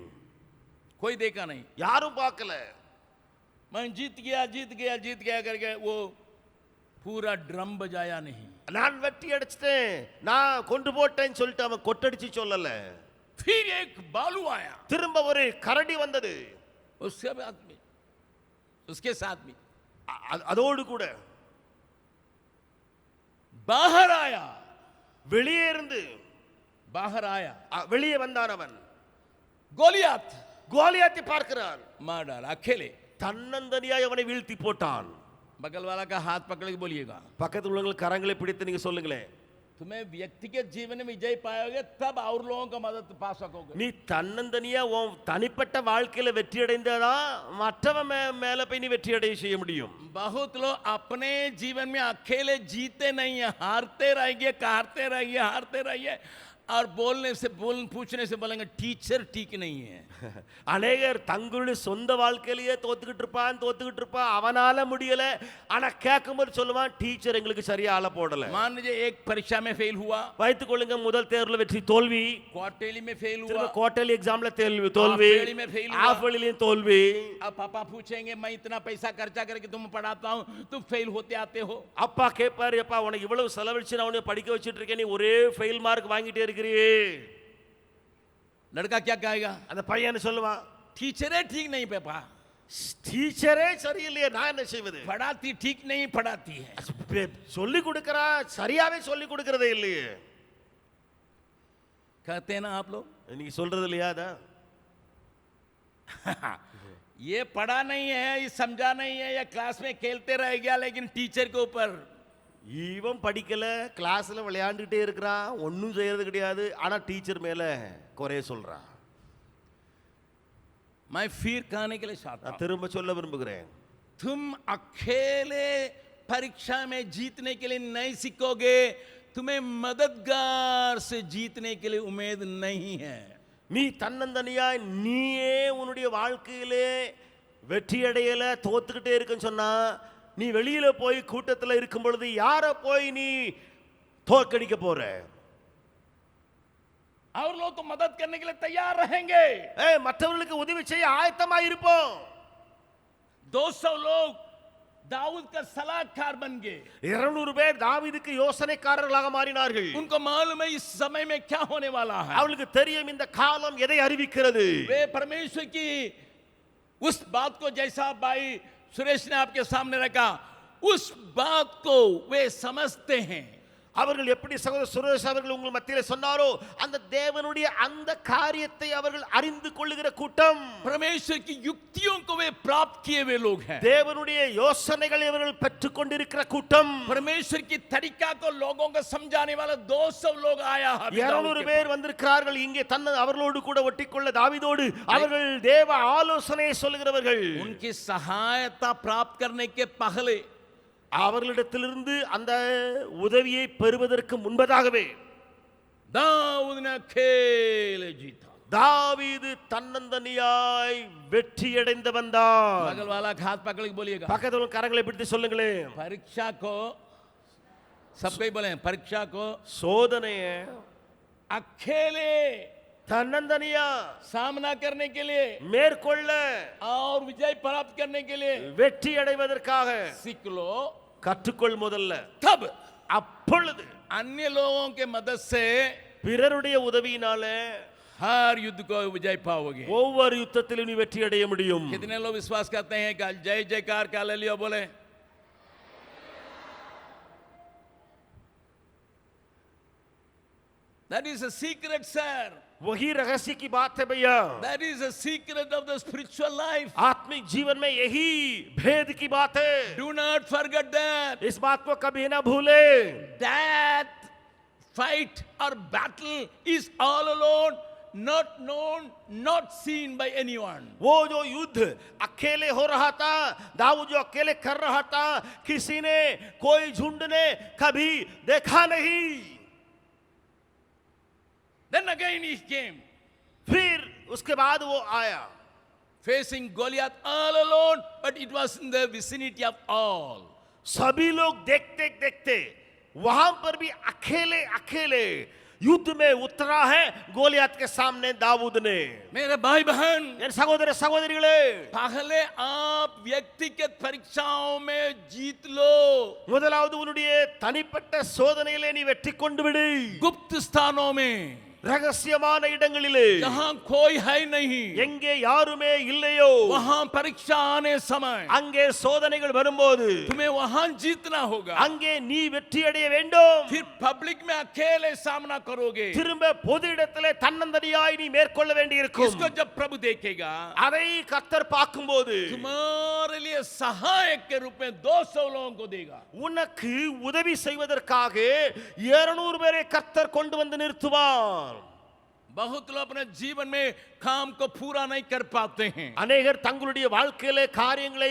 कोई देखा नहीं, யாரும் பார்க்கல. मैं जीत गया करके वो पूरा ड्रम बजाया नहीं. நான் வெட்டி அடிச்சிட்டேன், நான் கொண்டு போட்டேன்னு சொல்லிட்டு அவன் கொட்டடிச்சு சொல்லல. फिर एक बालू आया, திரும்ப ஒரு கரடி வந்தது, उसके साथ भी அதோடு கூட बाहर आया, வெளியே இருந்து बाहर आया வெளியே வந்தான் அவன். गोलियत, கோலியாத்தை பார்க்கிறான். मार डाला अकेले. தன்னந்தனியாய் அவனை வீழ்த்தி போட்டான். बगल वाला का हाथ पकड़ के बोलिएगा, பக்கத்துல உள்ளவங்க கரங்களை பிடித்து நீங்க சொல்லுங்களேன், तुम्हें व्यक्तिगत जीवन में विजय पाओगे तब और लोगों का मदद पा सकोगे. நீ தன்னந்தனியா உன் தனிப்பட்ட வாழ்க்கையில வெற்றி அடைந்தாதான் மற்றவன் மேல போய் நீ வெற்றி அடைய செய்ய முடியும். बहुत लोग अपने जीवन में अकेले जीते नहीं है, हारते रहिए, हारते रहिए और पूछने से बोलेंगे टीचर ठीक नहीं है. அநேகர் தங்களுடைய சொந்த வாழ்க்கையிலேயே தோத்துக்கிட்டு இருப்பான், அவனால முடியல. ஆனா கேட்கும்போது சொல்லுவான், டீச்சர் எங்களுக்கு சரியா ஆள போடல. मान लीजिए एक परीक्षा में फेल हुआ, வைத்துக் கொள்ளுங்க முதல் தேர்வுல வெற்றி தோல்வி, क्वार्टरली में फेल हुआ, குவார்டர்லி எக்ஸாம்ல தோல்வி, half-yearly में फेल हुआ, हाफ इयरली तोल्वी. अब पापा पूछेंगे मैं इतना पैसा खर्चा करके तुम पढ़ाता हूँ, तुम फेल होते आते हो. அப்பா கேட்பாரு, அப்பா உனக்கு இவ்வளவு செலவழிச்சு நான் உன்னை படிக்க வச்சிட்டு இருக்கேன், நீ ஒரே ஃபெயில் மார்க் வாங்கிட்டே இருக்கிறியே. लड़का क्या कहेगा, அந்த பையன் சொல்லுவான், टीचरे ठीक नहीं पापा, டீச்சரே சரியில்லையே, நான் என்ன செய்வது, पढ़ाती ठीक नहीं पढ़ाती है. சொல்லி கொடுக்கறா, சரியாவே சொல்லி கொடுக்கறதே இல்லையே. कहते हैं ना आप लोग, நீங்க சொல்றது இல்லையா? அதான் ये पढ़ा नहीं है, ये समझा नहीं है, या क्लास में खेलते रह गया लेकिन टीचर के ऊपर. இவன் படிக்கல, கிளாஸ்ல விளையாண்டுட்டே இருக்கிறான், ஒன்னும் செய்யறது கிடையாது, ஆனா டீச்சர் மேல குறைய சொல்றான். मैं फिर कहने के लिए चाहता हूं, திரும்ப சொல்ல விரும்புகிறேன், तुम अकेले परीक्षा में जीतने के लिए नहीं सीखोगे, तुम्हें मददगार से जीतने के लिए उम्मीद नहीं है. நீ தன்னந்தனியாய் நீயே உன்னுடைய வாழ்க்கையிலே வெற்றி அடையல, தோத்துக்கிட்டே இருக்குன்னு சொன்னா, நீ வெளியில போய் கூட்டத்தில் இருக்கும் பொழுது யாரை போய் நீ தோற்கடிக்க போற? और लोग तो मदद करने के लिए तैयार रहेंगे. மற்றவர்களுக்கு உதவி செய்ய ஆயத்தமா இருப்போம். 200 लोग दाऊद का सलाहकार बन गए. 200 பேர் தாவீதுக்கு யோசனைக்காரர்களாக மாறினார்கள். उनको मालूम है इस समय में क्या होने वाला है. அவளுக்கு தெரியும் இந்த காலம் எதை அறிவிக்கிறது. वे परमेश्वर की उस बात को, जैसा भाई सुरेश ने आपके सामने रखा, उस बात को वे समझते हैं. அவர்கள் எப்படி சகோதரர் சுரேஷ் அவர்கள் உங்கள் மத்தியில் சொன்னாரோ, அந்த தேவனுடைய அந்த காரியத்தை அவர்கள் அறிந்து கொள்ளுகிற கூட்டம். परमेश्वर की युक्तियों को वे प्राप्त किए हुए लोग हैं. தேவனுடைய யோசனைகளை அவர்கள் பெற்றுக் கொண்டிருக்கிற கூட்டம். परमेश्वर की तरीका को लोगों को समझाने वाला 200 लोग आया है. 200 பேர் வந்திருக்கிறார்கள் இங்கே. அவர்களோடு கூட ஒட்டிக்கொள்ள தாவீதோடு அவர்கள் தேவ ஆலோசனையை சொல்லுகிறவர்கள். उनकी सहायता प्राप्त करने के पहले, அவர்களிடத்திலிருந்து அந்த உதவியை பெறுவதற்கு முன்பதாகவே दाऊद ने अकेले जीता. தாவீது தன்னந்தனியாய் வெற்றி அடைந்தவன் தான். बगल वाला हाथ पकड़ के बोलिएगा, பக்கத்துல கரங்களை பிடித்து சொல்லுங்களேன், परीक्षा को, सबको ही बोले, परीक्षा को சோதனையை अकेले தன்னந்தனியா सामना करने के लिए மேற்கொள்ள और विजय प्राप्त करने के लिए வெற்றி அடைவதற்காக सीख लो. கற்றுக்கொள் முதல்ல. तब அப்பொழுது अन्य लोगों के मदद से பிறருடைய உதவியினால हर युद्ध को विजय पाओगे. ஒவ்வொரு யுத்தத்திலும் நீ வெற்றி அடைய முடியும். कितने लोग विश्वास करते हैं कि जय जयकार का हालेलुया बोले? That is a secret, sir. वही रहस्य की बात है भैया. That is a secret of the spiritual life. आत्मिक जीवन में यही भेद की बात है. Do not forget that. इस बात को कभी ना भूले. That fight or battle is all alone, not known, not seen by anyone. वो जो युद्ध अकेले हो रहा था, दाऊद जो अकेले कर रहा था, किसी ने, कोई झुंड ने कभी देखा नहीं. Then again he came, फिर उसके बाद वो आया, facing Goliath all alone, but it was in the vicinity of all. सभी लोग देखते देखते वहां पर भी अकेले अकेले युद्ध में उतरा है गोलियत के सामने दाऊद ने. मेरे भाई बहन, सहोदर सहोदरिகளே, पहले आप व्यक्तिगत परीक्षाओं में जीत लो. முதலாவது உன்னுடைய தனிப்பட்ட சோதனையிலே நீ வெற்றி கொண்டு விடு. गुप्त स्थानों में, ரகசியமான இடங்களிலே जहां कोई है नहीं, எங்கே யாருமே இல்லையோ वहां परीक्षा आने समय அங்கே சோதனைகள் வரும்போது तुम्हें वहां जीतना होगा। அங்கே நீ வெற்றி அடைய வேண்டும். फिर पब्लिक में अकेले सामना करोगे। திரும்ப பொது இடத்திலே தன்னந்தனியாய் நீ மேற்கொள்ள வேண்டியிருக்கும். इसको जब प्रभु देखेगा, அதை கர்த்தர் பார்க்கும்போது तुम्हारे लिए सहायक के रूप में 200 लोगों को देगा। உனக்கு உதவி செய்வதற்காக 200 பேரை கர்த்தர் கொண்டு வந்து நிறுத்துவார். बहुत लोग अपने जीवन में काम को पूरा नहीं कर पाते हैं। அநேகர் தங்களுடைய வாழ்க்கையிலே காரியங்களை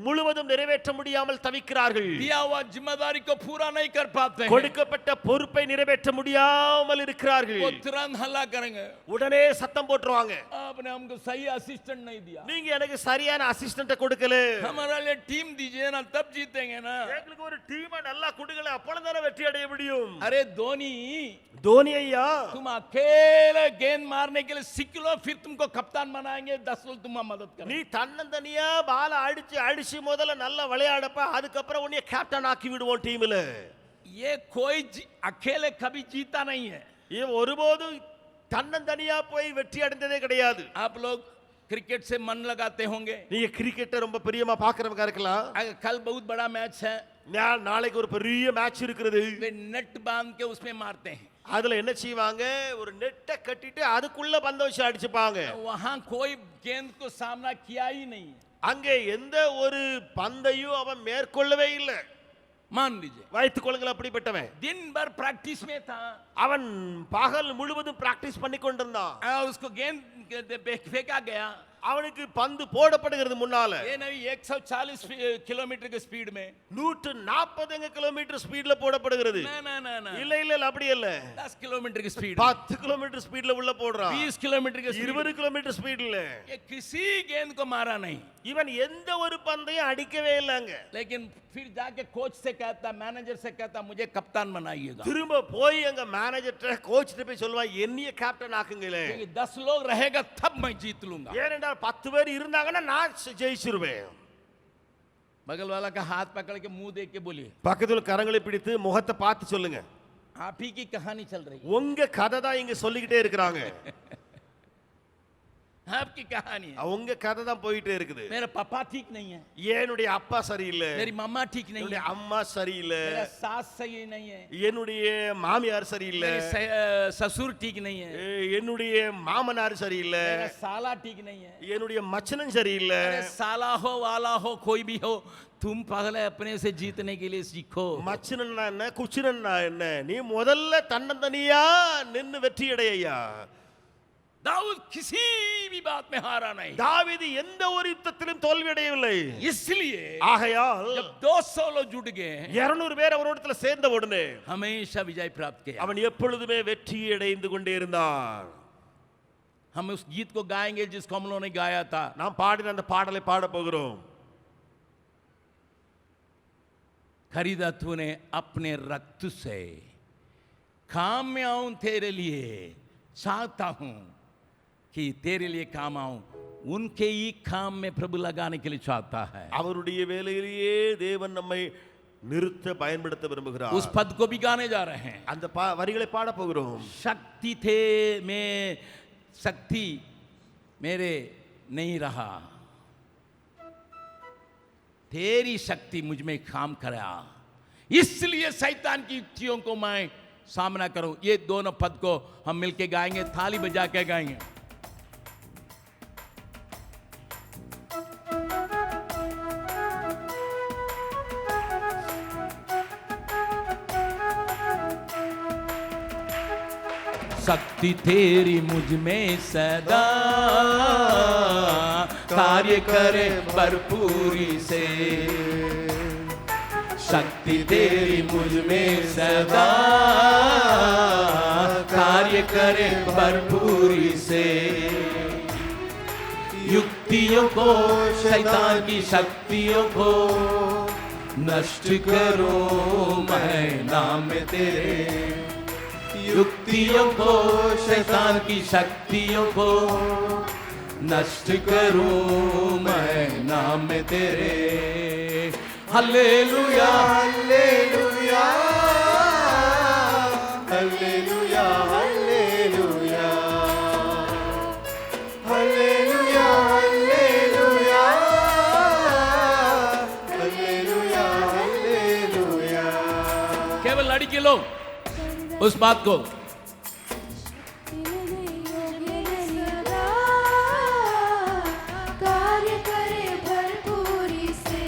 முழுவதும் நிறைவேற்ற முடியாமல் தவிக்கிறார்கள். दिया हुआ जिम्मेदारी को पूरा नहीं कर पाते हैं। கொடுக்கப்பட்ட பொறுப்பை நிறைவேற்ற முடியாமல் இருக்கிறார்கள். वो तुरंत हल्ला करेंगे, உடனே சத்தம் போட்டுருவாங்க, आपने हमको सही असिस्टेंट नहीं दिया, நீங்க எனக்கு சரியான அசிஸ்டன்ட் கொடுக்கல, हमारा लिए टीम दीजिए ना, तब जीतेंगे ना। எங்களுக்கு ஒரு டீமை நல்லா கொடுக்கல, அப்பொழுதுதானே வெற்றி அடைய முடியும். अरे धोनी, தோனி ஐயா, तुम अकेले गेंद मारने के लिए सीख लो, फिर तुमको कप्तान बनाएंगे, 10 लोग तुम्हारा मदद நீ करेंगे। தன்னந்தனியா பால அடிச்சு முதல்ல நல்லா விளையாடப்ப, அதுக்கப்புறம் உன்னை கேப்டன் ஆக்கி விடுவோம் டீம்ல. ये कोई अकेले कभी जीता नहीं है। இவன் ஒருபோதும் தன்னந்தனியா போய் வெற்றி அடைந்ததே கிடையாது. आप लोग क्रिकेट से मन लगाते होंगे। நீங்க கிரிக்கெட்டை ரொம்ப பிரியமா பாக்குறவங்க இருக்கலாம். कल बहुत बड़ा मैच है, நாளைக்கு ஒரு பெரிய மேட்ச் இருக்கிறது. वे नेट बांध के उसमें मारते हैं। அதுல என்ன செய்வாங்க, ஒரு நெட்டை கட்டிட்டு அதுக்குள்ள பந்த வச்சு அடிச்சுப்பாங்க. वहां कोई गेंद को सामना किया ही नहीं। அங்கே எந்த ஒரு பந்தையும் அவன் மேற்கொள்ளவே இல்லை. मान लीजिए வைத்துக் கொள்ளுங்கள், அப்படிப்பட்டவன் दिन भर प्रैक्टिस में था, அவன் பகல் முழுவதும் பிராக்டிஸ் பண்ணி கொண்டிருந்தான். उसको गेंद फेंका गया, அவனுக்கு பந்து போடப்படுகிறது முன்னால. ये नहीं 140 किलोमीटर के स्पीड में, 140 கிலோமீட்டர் ஸ்பீட்ல போடப்படுகிறது. ना ना ना ना, இல்ல இல்ல இல்ல, அப்படி இல்ல. 10 किलोमीटर की स्पीड, 10 கிலோமீட்டர் ஸ்பீட்ல உள்ள போடுறான். 20 किलोमीटर की स्पीड, 20 கிலோமீட்டர் ஸ்பீட்ல. ये किसी गेंद को मारा नहीं। இவன் எந்த ஒரு பந்தையும் அடிக்கவே இல்லங்க. लेकिन फिर जाके कोच से कहता, मैनेजर से कहता, मुझे कप्तान बनाइएगा। திரும்ப போய் எங்க மேனேஜர் கோச் போய் சொல்லுவா, என்னைய கேப்டன் ஆக்குங்களே. 10 लोग रहेगा तब मैं जीत लूंगा। ஏனென்றால் 10 பேர் இருந்தாங்கன்னா நான் ஜெயிச்சிருவேன். बगल वाला का हाथ पकड़ के मुंह देख के बोलिए, பக்கத்துல கரங்களை பிடித்து முகத்தை பார்த்து சொல்லுங்க, आप ही की कहानी चल रही है, உங்க கதை தான் இங்க சொல்லிக்கிட்டே இருக்கிறாங்க. आपकी कहानी है। உங்க கதை தான் போயிட்டே இருக்குது. मेरा पापा ठीक नहीं है, என்னுடைய அப்பா சரியில்லை, मेरी मम्मा ठीक नहीं என்னுடைய है, அம்மா சரியில்லை, मेरा सास सही नहीं है, என்னுடைய மாமியார் சரியில்லை, मेरे ससुर ठीक नहीं है, என்னுடைய மாமனார் சரியில்லை, मेरा साला ठीक नहीं है। என்னுடைய மச்சனன் சரியில்லை. अरे साला हो वाला हो कोई भी हो, तुम पहले अपने से जीतने के लिए सीखो। மச்சனன்னா என்ன, குச்சினன்னா என்ன, நீ முதல்ல தன்னந்தனியா நின்னு வெற்றி அடையா. दाऊद किसी भी बात में हारा नहीं, தாவீது எந்த ஒரு யுத்தத்திலும் தோல்வி அடையவில்லை. इसलिए ஆகையால் जब 200 लोग जुट गए, 200 பேர் அவரோடத்துல சேர்ந்த உடனே हमेशा विजय प्राप्त किया। அவன் எப்பொழுதுமே வெற்றி அடைந்து கொண்டே இருந்தான். हम उस गीत को गाएंगे जिसको हम लोगों ने गाया था। நாம் பாடின அந்த பாடலை பாட போகிறோம். खरीदा तूने अपने रक्त से, काम में आऊं तेरे लिए, चाहता हूं कि तेरे लिए काम आऊं, उनके ही काम में प्रभु लगाने के लिए चाहता है। அவருடைய வேலையிலேயே தேவன் நம்மை நிறுத்த பயன்படுத்த விரும்புகிறார். उस पद को भी गाने जा रहे हैं। அந்த வரிகளை பாட போகிறோம். शक्ति थे में शक्ति मेरे नहीं रहा, तेरी शक्ति मुझ में काम करा, इसलिए शैतान की युक्तियों को मैं सामना करूं। ये दोनों पद को हम मिलके गाएंगे, थाली बजा के गाएंगे। शक्ति तेरी मुझ में सदा कार्य करे भरपूरी से, शक्ति तेरी मुझ में सदा कार्य करे भरपूरी से, युक्तियों को शैतान की शक्तियों को नष्ट करूं मैं नाम तेरे, युक्तियों को शैतान की शक्तियों को नष्ट करूं मैं नाम तेरे। हालेलुया हालेलुया हालेलुया हालेलुया लो उस बात को। कार्य करे भरपूरी से,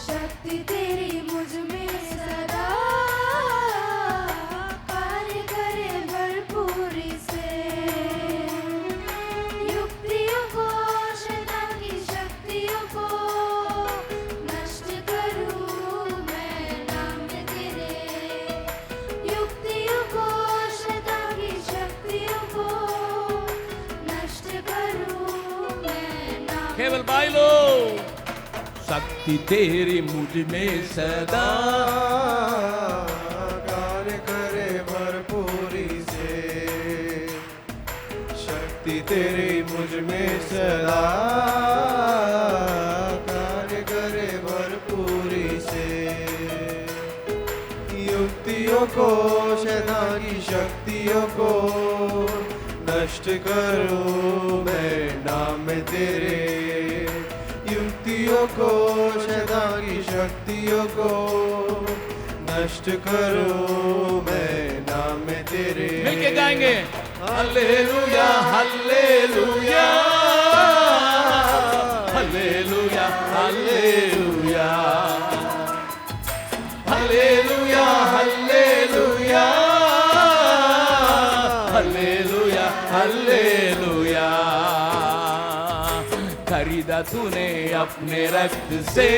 शक्ति तेरी मुझ में सदा कार्य करे भरपूरी से। युक्तियों को, शैतान की शक्तियों को नष्ट करूं मैं नाम तेरे। युक्तियों को, शैतान की शक्तियों को नष्ट करूं मैं नाम केवल भाई लो, शक्ति तेरी मुझ में सदा कार्य करे भरपूरी से, शक्ति तेरी मुझ में सदा कार्य करे भरपूरी से। युक्तियों को, शैतान की शक्तियों को नष्ट करूं मैं नाम तेरे। युक्तियों को, शैतान की शक्तियों को नष्ट करूं मैं नाम तेरे। मिलके गाएंगे hallelujah hallelujah hallelujah hallelujah hallelujah hallelujah hallelujah hallelujah. खरीदा तूने अपने रक्त से,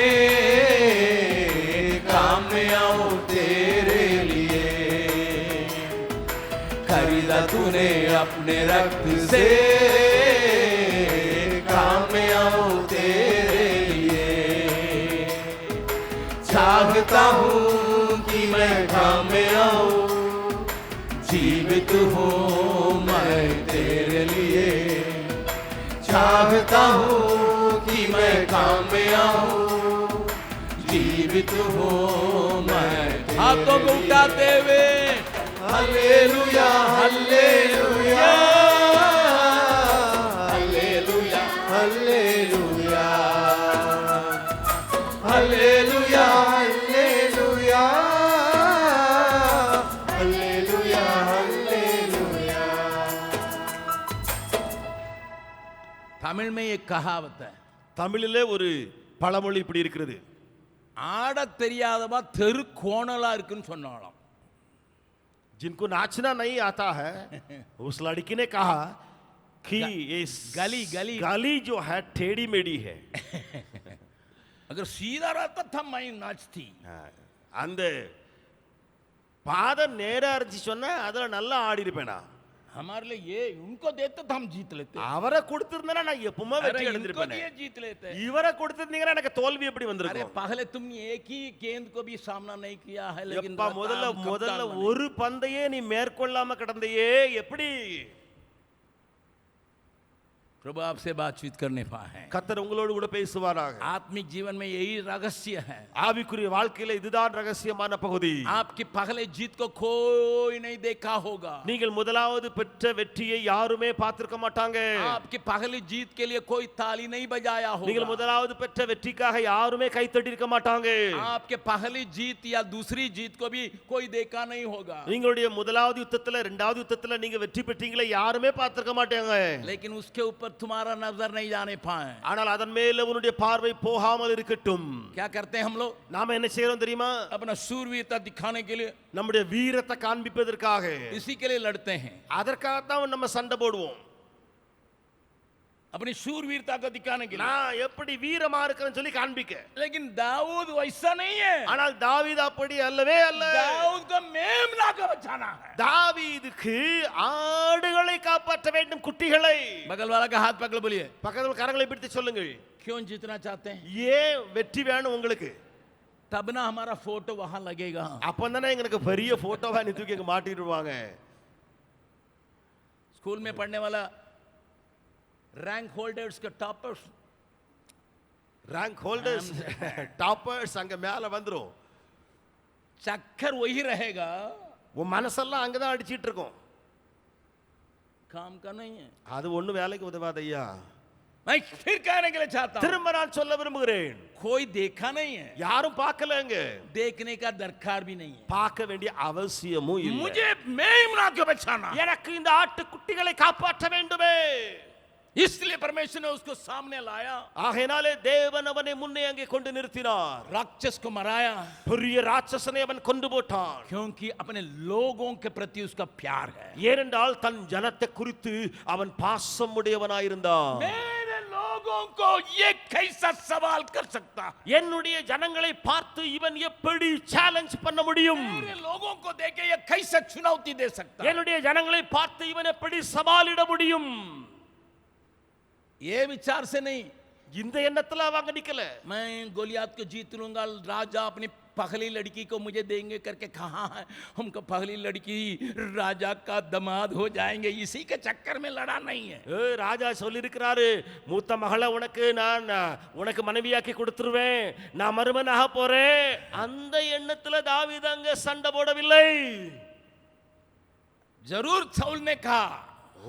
काम में आऊं तेरे लिए। खरीदा तूने अपने रक्त से, काम में आऊं तेरे लिए। चाहता हूँ कि मैं काम में आऊं, जीवित हूँ मैं तेरे लिए। चाहता हूँ कि मैं काम में आऊं, जीवित हूँ मैं। हाथों को उठाते हुए hallelujah hallelujah hallelujah hallelujah hallelujah hallelujah hallelujah hallelujah. Tamil में एक कहावत है, தமிழிலே ஒரு பழமொழி இப்படி இருக்கிறது, ஆட தெரியாதவா தெரு கோணலா இருக்குன்னு சொன்னாலாம்। जिनको नाचना नहीं आता है उस लड़की ने कहा कि ये गली गली गली जो है टेढ़ी मेढ़ी है। अगर सीधा रहता था मैं नाचती। அந்த பாதை நேரா இருந்துச்சு சொன்னா அதுல நல்லா ஆடி இருப்பேனா। हमारे लिए ये उनको देते तो हम जीत लेते। அவரை கொடுத்திருந்தா நான் எப்பவுமே अरे வெற்றி इनको அடைந்திருப்பேன்। दिए जीत लेते। இவரை கொடுத்திருந்தீங்கன்னா எனக்கு தோல்வி எப்படி अरे வந்திருக்கும்। पहले तुमने एक ही गेंद को भी सामना नहीं किया है, लेकिन எப்பா முதல்ல हम कप्तान முதல்ல बने। ஒரு பந்தையே நீ மேற்கொள்ளாம கடந்தையே எப்படி। प्रभु आपसे बातचीत करने पाए। கர்த்தர் உங்களோடு கூட பேசுவாராக। आत्मिक जीवन में यही रहस्य है। ஆவிக்குரிய வாழ்க்கையில இதுதான் ரகசியமான பகுதி। आपकी पहले जीत को कोई नहीं देखा होगा। நீங்கள் முதலாவது பெற்ற வெற்றியை யாருமே பார்த்திருக்க மாட்டாங்க। आपकी पहली जीत के लिए कोई ताली नहीं बजाया நீங்கள் होगा। முதலாவது பெற்ற வெற்றிக்காக யாருமே கைத்தட்டி இருக்க மாட்டாங்க। आपके पहली जीत या दूसरी जीत को भी कोई देखा नहीं होगा। நீங்களுடைய முதலாவது யுத்தத்துல இரண்டாவது யுத்தத்துல நீங்க வெற்றி பெற்றீங்களே யாருமே பார்த்திருக்க மாட்டாங்க। लेकिन उसके ऊपर तुम्हारा नजर नहीं जाने पाए। ஆனால் அதன் மேல உன்னுடைய பார்வை போகாமல் இருக்கட்டும்। क्या करते हैं हम लोग? நாம என்ன செய்றோம் தெரியுமா? अपना शूरवीरता दिखाने के लिए நம்முடைய வீரத்தை காண்பிப்பதற்காக इसी के लिए लड़ते हैं। அதற்காகத்தான் நம்ம சண்டை போடுவோம்। अपनी शूरवीरता को दिखाने के लिए। நான் எப்படி வீரமா இருக்கேன்னு சொல்லி காண்பிக்க। लेकिन दाऊद वैसा नहीं है। ஆனால் தாவீது அப்படி அல்லவே அல்ல। दाऊद को मेमना को बचाना है। தாவீதுக்கு ஆடுகளை காப்பாற்ற வேண்டும், குட்டிகளை। बगल वाला का हाथ पकड़ बोलिए, பக்கத்துல கரங்களை பிடித்து சொல்லுங்கள், क्यों जीतना चाहते हैं? ஏன் வெற்றி வேணும் உங்களுக்கு? तब ना हमारा फोटो वहां लगेगा। அப்பந்தானே எங்களுக்கு பெரிய போட்டோவா நீ தூக்கி அங்க மாட்டிடுவாங்க। स्कूल में पढ़ने वाला रैंक होल्डर्स के टॉपर्स, ரேங்க் ஹோல்டர்ஸ் டாப்பர்ஸ் அங்க மேல வந்துரும்। चक्कर वही रहेगा, உன் மனசெல்லாம் அங்கதான் அடிச்சிட்டு இருக்கும்। काम का नहीं है। அது ஒண்ணு வேலைக்கு உதவாது ஐயா। मैं फिर कहने के लिए चाहता हूं, திரும்ப நான் சொல்ல விரும்புகிறேன், कोई देखा नहीं है, யாரும் பார்க்கலங்க, देखने का दरकार भी नहीं है। பார்க்க வேண்டிய அவசியமும் இல்லை. मुझे मैं इमरा को बचाना, எனக்கு இந்த ஆட்டுக்குட்டிகளை காப்பாற்ற வேண்டுமே, इसलिए परमेश्वर ने उसको सामने लाया, ஆகையினாலே தேவன் அவனை முன்னே அங்கே கொண்டு நிறுத்தினார். राक्षस को मराया, பெரிய ராட்சசனை அவன் கொண்டு போட்டான். क्योंकि अपने लोगों के प्रति उसका प्यार है। ஏனென்றால் தன் ஜனத்தை குறித்து அவன் பாசம் உடையவனாயிருந்தான். मेरे लोगों को ये कैसा सवाल कर सकता, என்னுடைய ஜனங்களை பார்த்து இவன் எப்படி சேலஞ்ச் பண்ண முடியும்? मेरे लोगों को देखे ये कैसा चुनौती दे सकता, என்னுடைய ஜனங்களை பார்த்து இவன் எப்படி சவாலிட முடியும்? ये विचार से नहीं, இந்த எண்ணத்துல அவங்க நிக்கல. मैं गोलियात को जीत लूंगा, राजा अपनी पहली लड़की को मुझे देंगे करके कहा है, हमको पहली लड़की राजा का दामाद हो जाएंगे, इसी के चक्कर में लड़ा नहीं है। ராஜா சொல்லியிருக்கிறாரு, மூத்த மகளை உனக்கு மனைவியாக்கி கொடுத்துருவேன், நான் மருமனாக போறேன். அந்த எண்ணத்துல தாவீது அங்க சண்டை போடவில்லை. जरूर साउल ने कहा,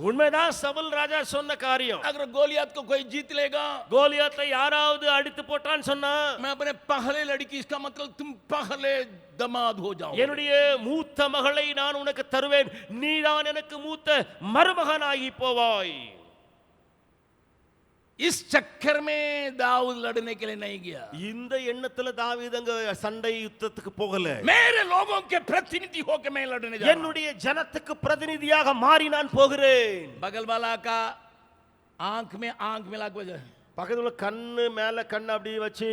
உண்மைதான் சவுல் ராஜா சொன்ன காரியம். अगर गोलियात को कोई जीत लेगा, கோலியாத்தை யாராவது அடித்து போட்டான்னு சொன்னா, मैं अपने पहले लड़की, इसका मतलब तुम पहले दामाद हो जाओ, என்னுடைய மூத்த மகளை நான் உனக்கு தருவேன், நீதான் எனக்கு மூத்த மருமகனாகி போவாய். इस चक्कर में दाऊद लड़ने के लिए नहीं गया। இந்த எண்ணத்துல தாவீது அங்க சண்டை யுத்தத்துக்கு போகல. मेरे लोगों के प्रतिनिधि होकर मैं लड़ने जा रहा हूं। என்னுடைய ஜனத்துக்கு பிரதிநிதியாக மாறி நான் போகிறேன். बगल वाला का आंख में आंख मिला के वजह, பக்கத்துல கண்ணு மேல கண்ணு அப்படி வச்சு,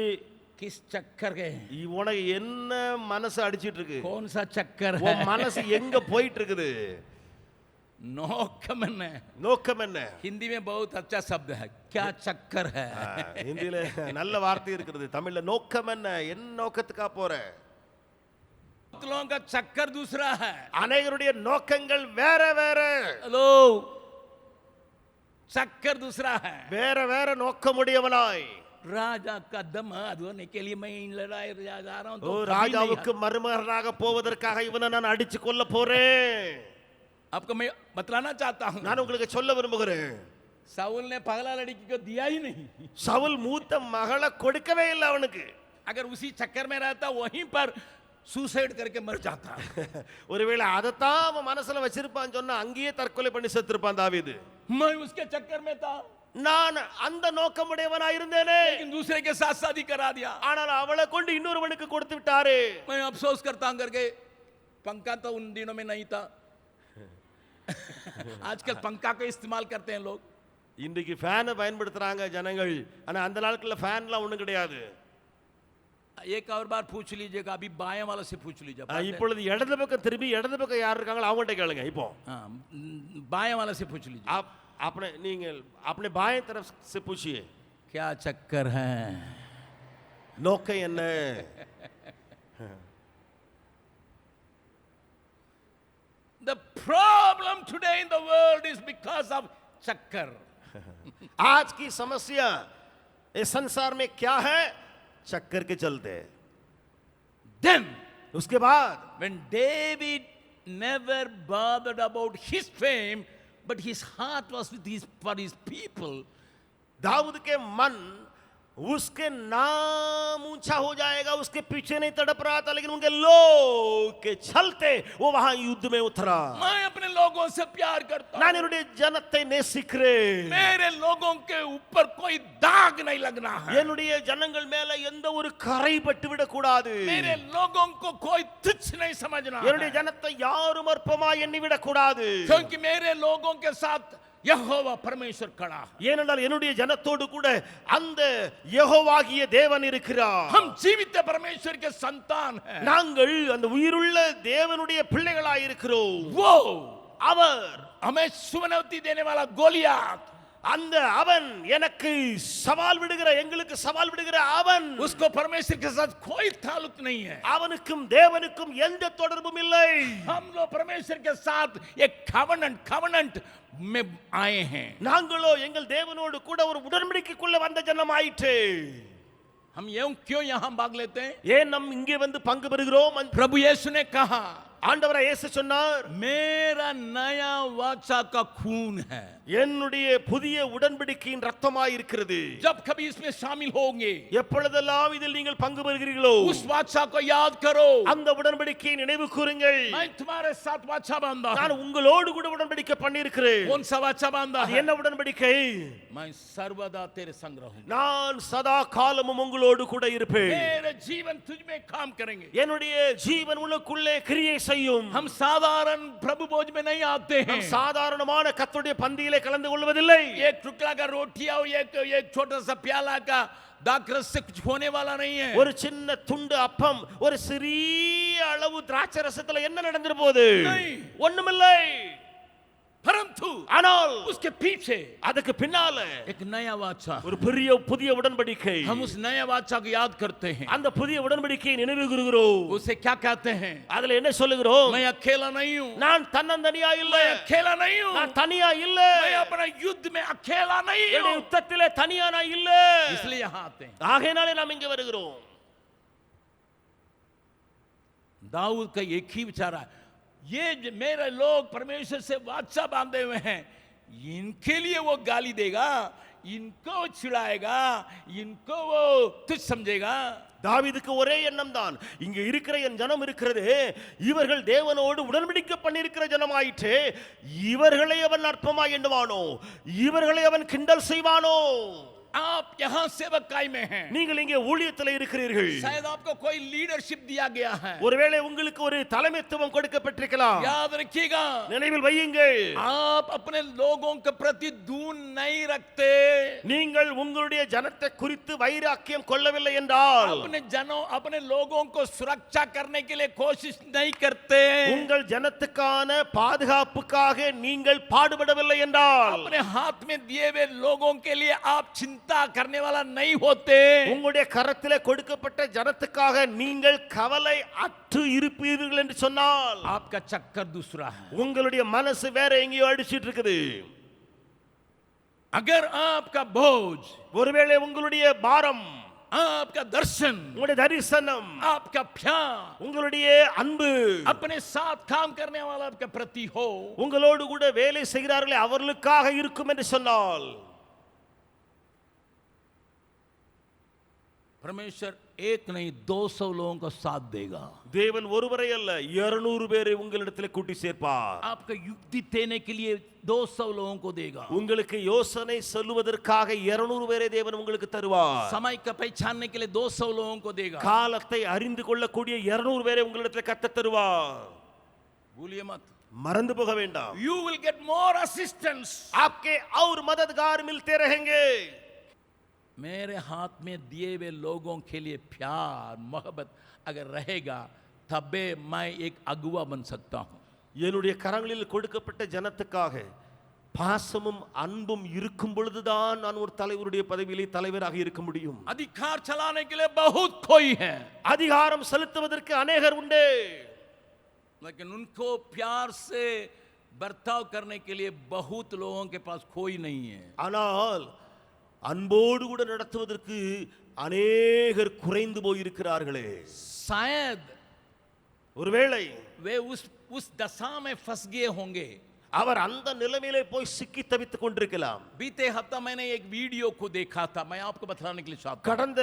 किस चक्कर के, உனக்கு என்ன மனசு அடிச்சிட்டு இருக்கு? कौन सा चक्कर है? உன் மனசு எங்க போயிட்டு இருக்குது? नोकम है, நோக்கம் என்ன? हिंदी में बहुत अच्छा शब्द है, क्या चक्कर है। ஹிந்தியில நல்ல வார்த்தை இருக்கிறது, தமிழ்ல நோக்கம் என்ன? என்ன நோக்கத்துக்கா போற? लोगों का चक्कर दूसरा है, அநேகருடைய நோக்கங்கள் வேற வேற. हेलो, चक्कर दूसरा है। வேற வேற நோக்கமுடையவனாய், राजा का दामाद होने के लिए मैं इन लड़ाई जा रहा हूं, ஓ ராஜாவுக்கு மருமகனாக போவதற்காக இவனை நான் அடிச்சு கொள்ள போறேன். आपको मैं बतलाना चाहता हूं, நான் உங்களுக்கு சொல்ல விரும்புகிறேன், साउल ने पहला लड़की को दिया ही नहीं। சவுல் மூத்த மகளை கொடுக்கவே இல்லை அவனுக்கு. अगर उसी चक्कर में रहता वहीं पर सुसाइड करके मर जाता। ஒருவேளை அதைத்தான் அவன் மனசுல வச்சிருப்பான்னு சொன்னா அங்கேயே தற்கொலை பண்ணி செத்துருப்பான் தாவீது. मैं उसके चक्कर में था, நான் அந்த நோக்கமுடையவனா இருந்தேனே, लेकिन दूसरे के साथ शादी करा दिया। ஆனால் அவளை கொண்டு இன்னொருவனுக்கு கொடுத்து விட்டாரு. मैं अफसोस करता हूं करके, पंखा तो उन दिनों में नहीं था। आजकल पंखा का इस्तेमाल करते हैं लोग, இன்றைக்கு ஃபேனை பயன்படுத்துறாங்க ஜனங்கள், ஆனா அந்த நாட்கள்ல ஃபேன்லாம் ஒண்ணும் கிடையாது. एक और बार पूछ लीजिएगा, अभी बाएं वाला से पूछ लीजिए। இப்பொழுது இடது பக்கம் திரும்பி, இடது பக்கம் யார் இருக்காங்களோ அவங்கள்ட்ட கேளுங்க. இப்போ हाँ, बाएं वाला से पूछ लीजिए, आप अपने நீங்கள் अपने बाएं तरफ से पूछिए, क्या चक्कर है। நோக்கம் என்ன? The problem today in the world is because of चक्कर। आज की समस्या इस संसार में क्या है? चक्कर के चलते. Then उसके बाद when David never bothered about his fame, but his heart was with for his people, Dawood के मन उसके नाम ऊंचा हो जाएगा, उसके पीछे नहीं तड़प रहा था, लेकिन उनके लोग के चलते वो वहां युद्ध में उतरा. मैं अपने लोगों से प्यार करता நான் हूं, என்னுடைய ஜனத்தை நேசிக்கிறேன். मेरे लोगों के ऊपर कोई दाग नहीं लगना है, என்னுடைய ஜனங்கள் மேல எந்த ஒரு கரை பட்டு விட கூடாது. मेरे लोगों को कोई तुच्छ नहीं समझना என்னுடைய है, ஜனத்தை யாரும் அற்பமா எண்ணி விட கூடாது. क्योंकि मेरे लोगों के साथ यहोवा परमेश्वर खड़ा है। ஏனென்றால் என்னுடைய ஜனத்தோடு கூட அந்த யெகோவாகிய தேவன் இருக்கிறார். हम जीवित परमेश्वर के संतान हैं। நாங்கள் அந்த உயிருள்ள தேவனுடைய பிள்ளைகளாய் இருக்கிறோம். वो அவர், हमें सुमनवती देने वाला गोलियात, அந்த அவன் எனக்கு சவால் விடுகிற, எங்களுக்கு சவால் விடுகிற அவன், उसको परमेश्वर के साथ कोई ताल्लुक नहीं है। அவனுக்கும் தேவனுக்கும் எந்த தொடர்பும் இல்லை. हम लोग परमेश्वर के साथ एक कवनेंट में आए हैं। நாங்களோ எங்கள் தேவனோடு கூட ஒரு உடன்படிக்கைக்குள்ள வந்த ஜனம் ஆயிற்று. हम क्यों यहाँ भाग लेते हैं? ஏன் நாம் இங்கே வந்து பங்கு பெறுகிறோம்? प्रभु यीशु ने कहा, ஆண்டவராய் இயேசு சொன்னார், मेरा नया वाचा का खून है। என்னுடைய புதிய உடன்படிக்கையின் ரத்தமாய் இருக்கிறது. जब कभी इसमें शामिल होंगे, எப்பொழுதெல்லாம் இதில் நீங்கள் பங்கு பெறுகிறீர்களோ उस वाचा को याद करो। அந்த உடன்படிக்கையை நினைவு கூறுங்கள். मैं तुम्हारे साथ वाचा बांधा நான் हूं। உங்களோடு கூட உடன்படிக்கை பண்ணியிருக்கிறேன். कौन सा वाचा बांधा அது है? என்ன உடன்படிக்கை? मैं सर्वदा तेरे संग रहूंगा। நான் சதா காலமும் உங்களோடு கூட இருப்பேன். मेरे जीवन तुझ में काम करेंगे। என்னுடைய ஜீவன் உனக்குள்ளே கிரியை செய்யும். हम साधारण प्रभु भोज में नहीं आते हैं। நாம் சாதாரணமான கர்த்தருடைய பந்தியிலே கலந்து கொள்வதில்லை. एक टुकड़ा का रोटी और एक छोटा सा प्याला का दाखरस से कुछ होने वाला नहीं है। ஒரு சின்ன துண்டு அப்பம், ஒரு சிறிய அளவு திராட்சை ரசத்துல என்ன நடந்துற போகுது? नहीं। ஒண்ணுமில்லை. परंतु ஆனால் उसके पीछे அதுக்கு பின்னால एक नया वाचा, ஒரு புதிய உடன்படிக்கை. हम उस नया वाचा को याद करते हैं। அந்த புதிய உடன்படிக்கையை நினைவு கூறுகிறோம். उसे क्या कहते हैं? அதுல என்ன சொல்லுகிறோம்? मैं अकेला नहीं हूँ, நான் தன்னந்தனியா இல்ல. मैं अकेला नहीं हूँ, நான் தனியா இல்ல. मैं अपना युद्ध में अकेला नहीं என்னுடைய हूँ। யுத்தத்திலே தனியா நான் இல்ல. इसलिए यहाँ आते हैं। ஆகையினாலே நாம் இங்க வருகிறோம். दाऊद का एक ही विचार है, ये मेरे लोग परमेश्वर से वाचा बांधे हुए हैं, इनके लिए वो गाली देगा, इनको वो चिढ़ाएगा, इनको वो तुच्छ समझेगा। தாவீதுக்கு ஒரே எண்ணம் தான், இங்க இருக்கிற என் ஜனம் இருக்கிறது, இவர்கள் தேவனோடு உடன்படிக்கை பண்ணியிருக்கிற ஜனமாயிற்று, இவர்களை அவன் அற்பமாய் எண்ணுவானோ, இவர்களை அவன் கிண்டல் செய்வானோ. आप यहाँ सेवकाई में हैं, நீங்கள் இங்கே ஊழியத்தில் இருக்கிறீர்கள். शायद आपको कोई लीडरशिप दिया गया है, ஒருவேளை உங்களுக்கு ஒரு தலைமைத்துவம் கொடுக்கப்பட்டிருக்கலாம். याद रखिएगा, நினைவில் வையுங்கள், आप अपने लोगों के प्रति दून नहीं रखते, நீங்கள் உங்களுடைய ஜனத்தை குறித்து வைராக்கியம் கொள்ளவில்லை என்றால், अपने लोगों को सुरक्षा करने के लिए कोशिश नहीं करते, உங்கள் ஜனத்துக்கான பாதுகாப்புக்காக நீங்கள் பாடுபடவில்லை என்றால், अपने हाथ में दिए हुए लोगों के लिए आप चिंता करने वाला नहीं होते, உங்களுடைய கரத்திலே கொடுக்கப்பட்ட ஜனத்துக்காக நீங்கள் கவலை அற்று இருப்பீர்கள் என்று சொன்னால், आपका चक्कर दूसरा है। உங்களுடைய மனசு வேற எங்கேயோ அடிச்சிட்டு இருக்குது. अगर आपका बोझ, ஒருவேளை உங்களுடைய பாரம், आपका दर्शन, உங்களுடைய தரிசனம், आपका प्यार உங்களுடைய அன்பு अपने साथ काम करने वाला आपके प्रति हो, உங்களோடு கூட வேலை செய்கிறார்களே அவர்களுக்காக இருக்கும் என்று சொன்னால், परमेश्वर एक नहीं 200 लोगों को साथ देगा। தேவன் ஒருவரை அல்ல 200 பேரை உங்களிடத்தில் கூட்டி சேர்ப்பார். आपको युक्ति देने के लिए 200 लोगों को देगा। உங்களுக்கு யோசனை சொல்லுவதற்காக 200 பேரை தேவன் உங்களுக்கு தருவார். समय का पहचानने के लिए 200 लोगों को देगा। காலத்தை அறிந்து கொள்ளக்கூடிய 200 பேரை உங்களிடத்தில் கர்த்தர் தருவார். भूलिए मत, மறந்து போக வேண்டாம். you will get more assistance। आपके और मददगार मिलते रहेंगे. मेरे हाथ में दिए हुए लोगों के लिए प्यार मोहब्बत अगर रहेगा, तबे मैं एक अगुवा बन सकता हूं। என்னுடைய கரங்களில் கொடுக்கப்பட்ட ஜனத்துக்காக பாசமும் அன்பும் இருக்கும் பொழுதுதான் நான் ஒரு தலைவருடைய பதவியிலே தலைவராக இருக்க முடியும். अधिकार चलाने के लिए बहुत कोई है, அதிகாரம் செலுத்துவதற்கு अनेகர் உண்டு. लेकिन उनको प्यार से बर्ताव करने के लिए बहुत लोगों के पास कोई नहीं है। ஆனால் அன்போடு கூட நடத்துவதற்கு अनेகர் குறைந்து போயிருக்கிறார்களே. शायद ஒருவேளை वे उस दशा में फंस गए होंगे। அவர் அந்த நிலைமையிலே போய் சிக்கி தவித்துக் கொண்டிருக்கலாம். बीते हफ्ता मैंने एक वीडियो को देखा था, मैं आपको बताने के लिए चाहता हूं। கடந்த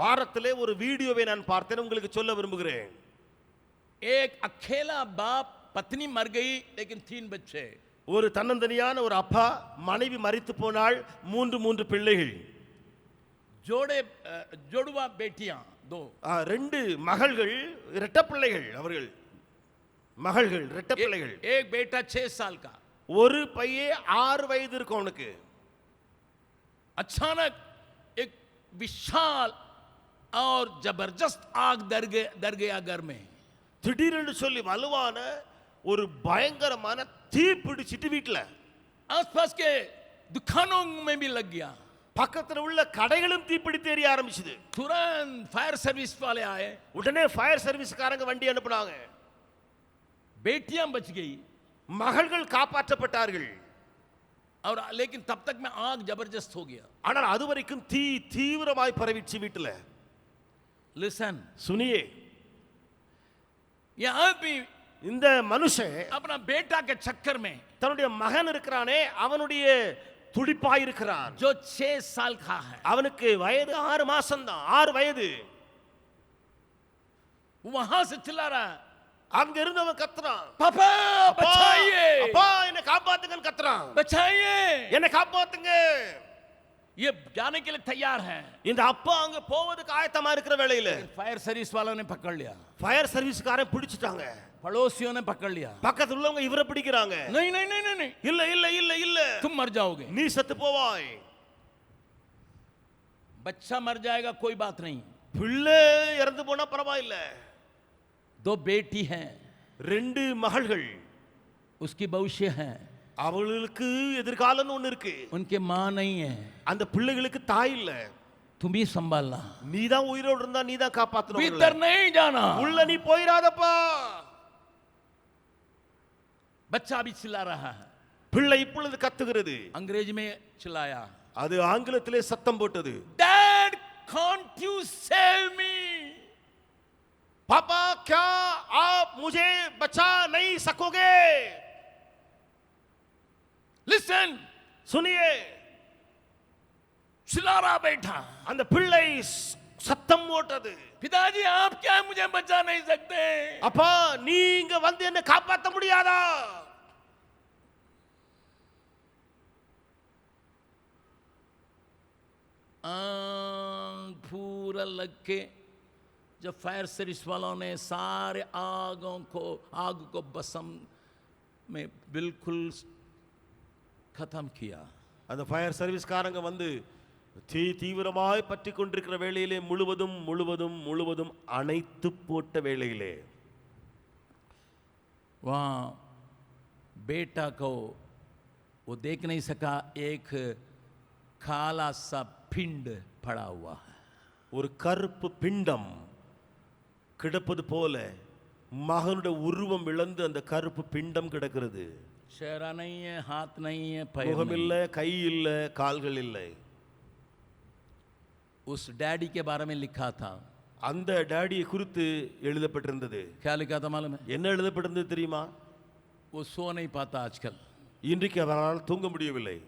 வாரத்திலே ஒரு வீடியோவை நான் பார்த்தேன், உங்களுக்கு சொல்ல விரும்புகிறேன். एक अकेला बाप, पत्नी मर गई लेकिन 3 बच्चे। ஒரு தன்னந்தனியான ஒரு அப்பா, மனைவி மரித்து போனாள், 3 பிள்ளைகள். जोड़वा बेटियां 2, 2 மகள்கள், இரட்டை பிள்ளைகள். அவர்கள் மகள்கள், இரட்டை பிள்ளைகள். एक बेटा 6 साल का। ஒரு பையன் 6 வயது இருக்கும் அவனுக்கு. अचानक एक विशाल और जबरदस्त आग दर गया घर में। திடீரென்று சொல்லி வலுவான ஒரு பயங்கரமான தீ பிடிச்சிட்டு வீட்டுல, आसपास के दुकानों में भी लग गया। பக்கத்துல உள்ள கடைகளும் தீப்பிடித்து எரிய ஆரம்பிச்சது. तुरंत फायर सर्विस वाले आए, உடனே ஃபயர் சர்வீஸ்காரங்க வண்டி அனுப்புனாங்க. बेटियां बच गई மகள்கள் காப்பாற்றப்பட்டார்கள். और लेकिन तब तक में आग जबरदस्त हो गया। ஆனால் அது வரைக்கும் தீ தீவிரமாய் பரவிச்சு வீட்டுல. लिसन, सुनिए, यहाँ भी இந்த மனுஷன் अपना बेटा के चक्कर में தன்னுடைய மகன் இருக்கிறானே அவனுடைய துடிப்பாய் இருக்கிறான். जो 6 साल का है, அவனுக்கு வயது 6 மாசம் தான், 6 வயது. वहां से चिल्ला रहा है, அங்க இருந்தவன் கத்துறான், पापा அப்பா, बचाइए, அப்பா என்னை காப்பாத்துங்கன்னு கத்துறான், बचाइए. என்னை காப்பாத்துங்க. ये जाने के लिए तैयार है. இந்த அப்பா அங்க போவதுக்கு ஆயத்தமா இருக்கிற வேளையில फायर सर्विस वालों ने पकड़ लिया, ஃபயர் சர்வீஸ்காரன் பிடிச்சிட்டாங்க. पड़ोसियों ने पकड़ लिया. பக்கத்துல உள்ளவங்க இவரை பிடிக்கிறாங்க. नहीं नहीं नहीं नहीं नहीं, இல்ல இல்ல இல்ல இல்ல तुम मर जाओगे. நீ செத்து போவாய். बच्चा मर जाएगा कोई बात नहीं. பிள்ளை இறந்து போனா பரவாயில்ல. 2 बेटी हैं, 2 மகள்கள், उसकी भविष्य है, அவளுக்கு எதிர்காலம்னு ஒண்ணு இருக்கு. उनके माँ नहीं है. அந்த பிள்ளைகளுக்கு தாய் இல்ல. तुम ही संभालना, நீ தான் உயிரோடு இருந்தா நீ தான் காப்பாத்தணும். भीतर नहीं जाना. உள்ள நீ போயிராதப்பா. बच्चा अभी चिल्ला रहा है, பிள்ளை இப்பொழுது கத்துகிறது. अंग्रेजी में चिल्लाया, அது ஆங்கிலத்திலே சத்தம் போட்டது. Dad can't you save me? पापा क्या आप मुझे बचा नहीं सकोगे? Listen, सुनिए, चिल्ला रहा बेटा, அந்த பிள்ளை சத்தம் போட்டது. पिताजी आप क्या मुझे बचा नहीं सकते? அப்பா நீங்க வந்து என்ன காப்பாத்த முடியாதா? आग पूरा लग के जब फायर सर्विस वालों ने सारे आग को बसम में बिल्कुल खत्म किया. அந்த ஃபயர் சர்வீஸ்காரங்க வந்து தீவிரமாய் பற்றி கொண்டிருக்கிற வேளையிலே முழுவதும் முழுவதும் முழுவதும் அணைத்து போட்ட வேளையிலே वहाँ बेटा को वो देख नहीं सका, एक काला सा पिंड पड़ा हुआ है. ஒரு கருப்பு பிண்டம் கிடப்பது போல மகனுடைய உருவம் இழந்து அந்த கருப்பு பிண்டம் கிடக்கிறது. चेहरा नहीं है, हाथ नहीं है, पैर முகம் नहीं. இல்லை, கை இல்லை, கால்கள் இல்லை. उस डैडी के बारे में लिखा था. அந்த டாடியை குறித்து எழுதப்பட்டிருந்தது. क्या लिखा था मालूम है? என்ன எழுதப்பட்டிருந்தது தெரியுமா? वो सो नहीं पाता आजकल, இன்றைக்கு அவரால் தூங்க முடியவில்லை.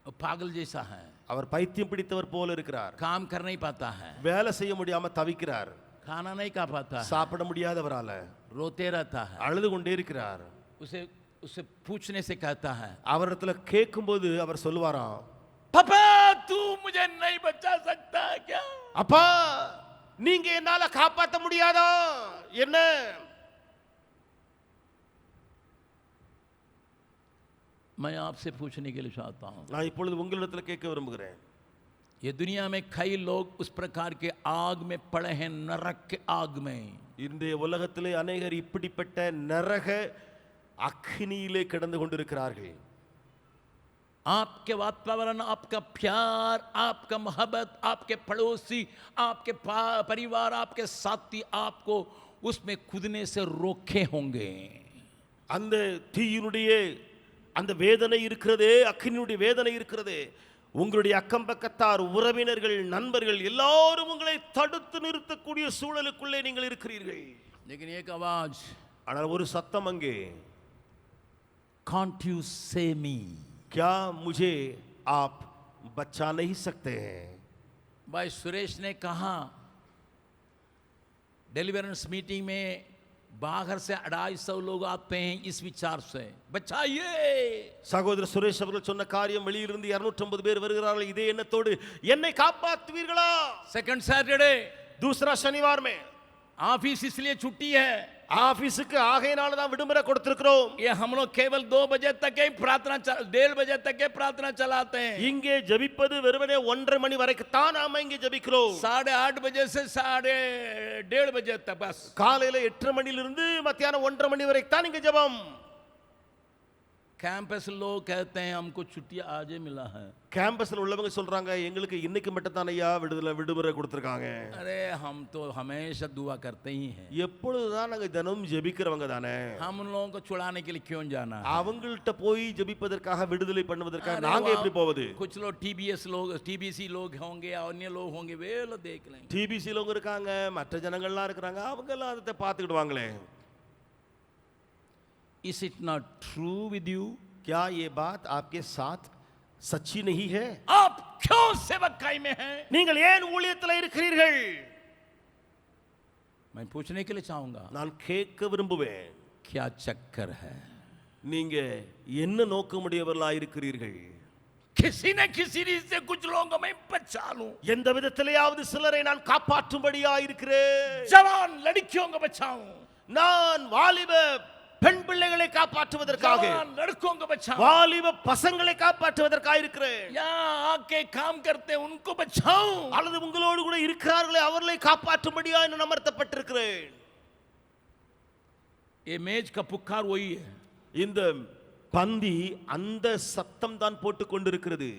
वो पागल जैसा है, அவர் பைத்தியம் பிடித்தவர் போல இருக்கிறார். काम कर नहीं पाता है, வேலை செய்ய முடியாம தவிக்கிறார். खाना नहीं खा पाता है, சாப்பிட முடியாதவரால रोते रहता है. அழுது கொண்டே இருக்கிறார். उसे उसे पूछने से कहता है, அவரிடத்துல கேட்கும்போது அவர் சொல்லுவாராம், पापा तू मुझे नहीं बचा सकता क्या? அப்பா நீங்க என்னால காப்பாத்த முடியாதா என்ன? मैं आपसे पूछने के लिए चाहता हूँ, நான் இப்பொழுது உங்களிடத்துல கேட்க விரும்புகிறேன். ये दुनिया में कई लोग उस प्रकार के आग में पड़े हैं, नरक के आग में. இன்றைய உலகத்திலே அநேகர் இப்படிப்பட்ட நரக அக்னியிலே கிடந்து கொண்டிருக்கிறார்கள். आपके वातावरण, आपका प्यार, आपका मोहब्बत, आपके पड़ोसी, आपके परिवार, आपके साथी आपको उसमें कूदने से रोके होंगे. அந்த தீயினுடைய அந்த வேதனை இருக்கிறதே, அக்னியுடைய வேதனை இருக்கிறதே, உங்களுடைய அக்கம் பக்கத்தார், உறவினர்கள், நண்பர்கள் எல்லாரும் உங்களை தடுத்து நிறுத்தக்கூடிய சூழலுக்குள்ளே நீங்கள் இருக்கிறீர்கள். लेकिन एक आवाज, ஆனால் ஒரு சத்தம் அங்கே, can't you save me? क्या मुझे आप बचा नहीं सकते हैं? भाई सुरेश ने कहा डिलीवरेंस मीटिंग में बाहर से 250 लोग आते हैं इस विचार से, बचाइए. சகோதரர் சுரேஷ் அவர்கள் சொன்ன காரியம், வெளியிலிருந்து 250 பேர் வருகிறார்கள் இதே எண்ணத்தோடு, என்னை காப்பாற்றுவீர்களா? सेकंड सैटरडे दूसरा शनिवार में ऑफिस इसलिए छुट्टी है, ஆபீஸுக்கு ஆகையினால தான் விடுமுறை கொடுத்திருக்கிறோம். ये हम लोग केवल 2 बजे तक ही प्रार्थना 1:30 बजे तक के प्रार्थना चलाते हैं. இங்கே ஜெபிப்பது வெறுமனே 1:30 மணி வரைக்கும் தான் நாம இங்கே ஜெபிக்கிறோம். 8:30 बजे से 1:30 बजे तक बस. காலையில 8:30 மணியிலிருந்து மத்தியானம் 1:30 மணி வரைக்கும் தான் இங்க ஜெபம். कैंपस लोग कहते हैं हमको छुट्टी आज ही मिला है. கேம்பஸ்ல உள்ளவங்க சொல்றாங்க, எங்களுக்கு இன்னைக்கு மட்டும் தான் ஐயா விடுமுறை கொடுத்திருக்காங்க. अरे हम तो हमेशा दुआ करते ही हैं, எப்பொழுதுதான் நாங்க தினமும் ஜெபிக்கிறவங்க தானே, हम उन लोगों को छुड़ाने के लिए क्यों जाना है? அவங்கள்ட்ட போய் ஜெபிப்பதற்காக விடுதலை பண்ணுவதற்காக अरे நாங்க वहाँ எப்படி போவது? कुछ लोग TBC लोग होंगे, अन्य लोग होंगे, वे लोग देख लेंगे. டிபிசி லோங்க இருக்காங்க, மற்ற ஜனங்கள்லாம் இருக்கிறாங்க, அவங்க எல்லாம் அதை பார்த்துக்கிடுவாங்களே. Is it not true with you? क्या ये बात आपके साथ सच्ची नहीं है? आप क्यों सेवकाई में हैं? நீங்கள் ஏன் ஊழியத்தில் இருக்கிறீர்கள்? मैं पूछने के लिए चाहूंगा, நான் கேட்க விரும்புவேன், क्या चक्कर है? நீங்க என்ன நோக்கமுடையவர்களாய் இருக்கிறீர்கள்? किसी न किसी रीत से कुछ लोगों को मैं बचा लूं, எந்த விதத்திலேயாவது சிலரை நான் காப்பாற்றும்படியாய் இருக்கிறேன். जवान लड़कियों को बचाऊं, நான் வாலிப பெண் பிள்ளைகளை காப்பாற்றுவதற்காக, जवान लड़कों को बचाऊं, வாலிப பசங்களை காப்பாற்றுவதற்காக இருக்கிறேன். यहाँ आके काम करते हैं उनको बचाऊं, அல்லது உங்களோடு கூட இருக்கிறார்களே அவர்களை காப்பாற்றும்படியாய் நான் அமர்த்தப்பட்டிருக்கிறேன். ये मेज का पुकार वही है, இந்த பந்தி அந்த சத்தம் தான் போட்டு கொண்டிருக்கிறது.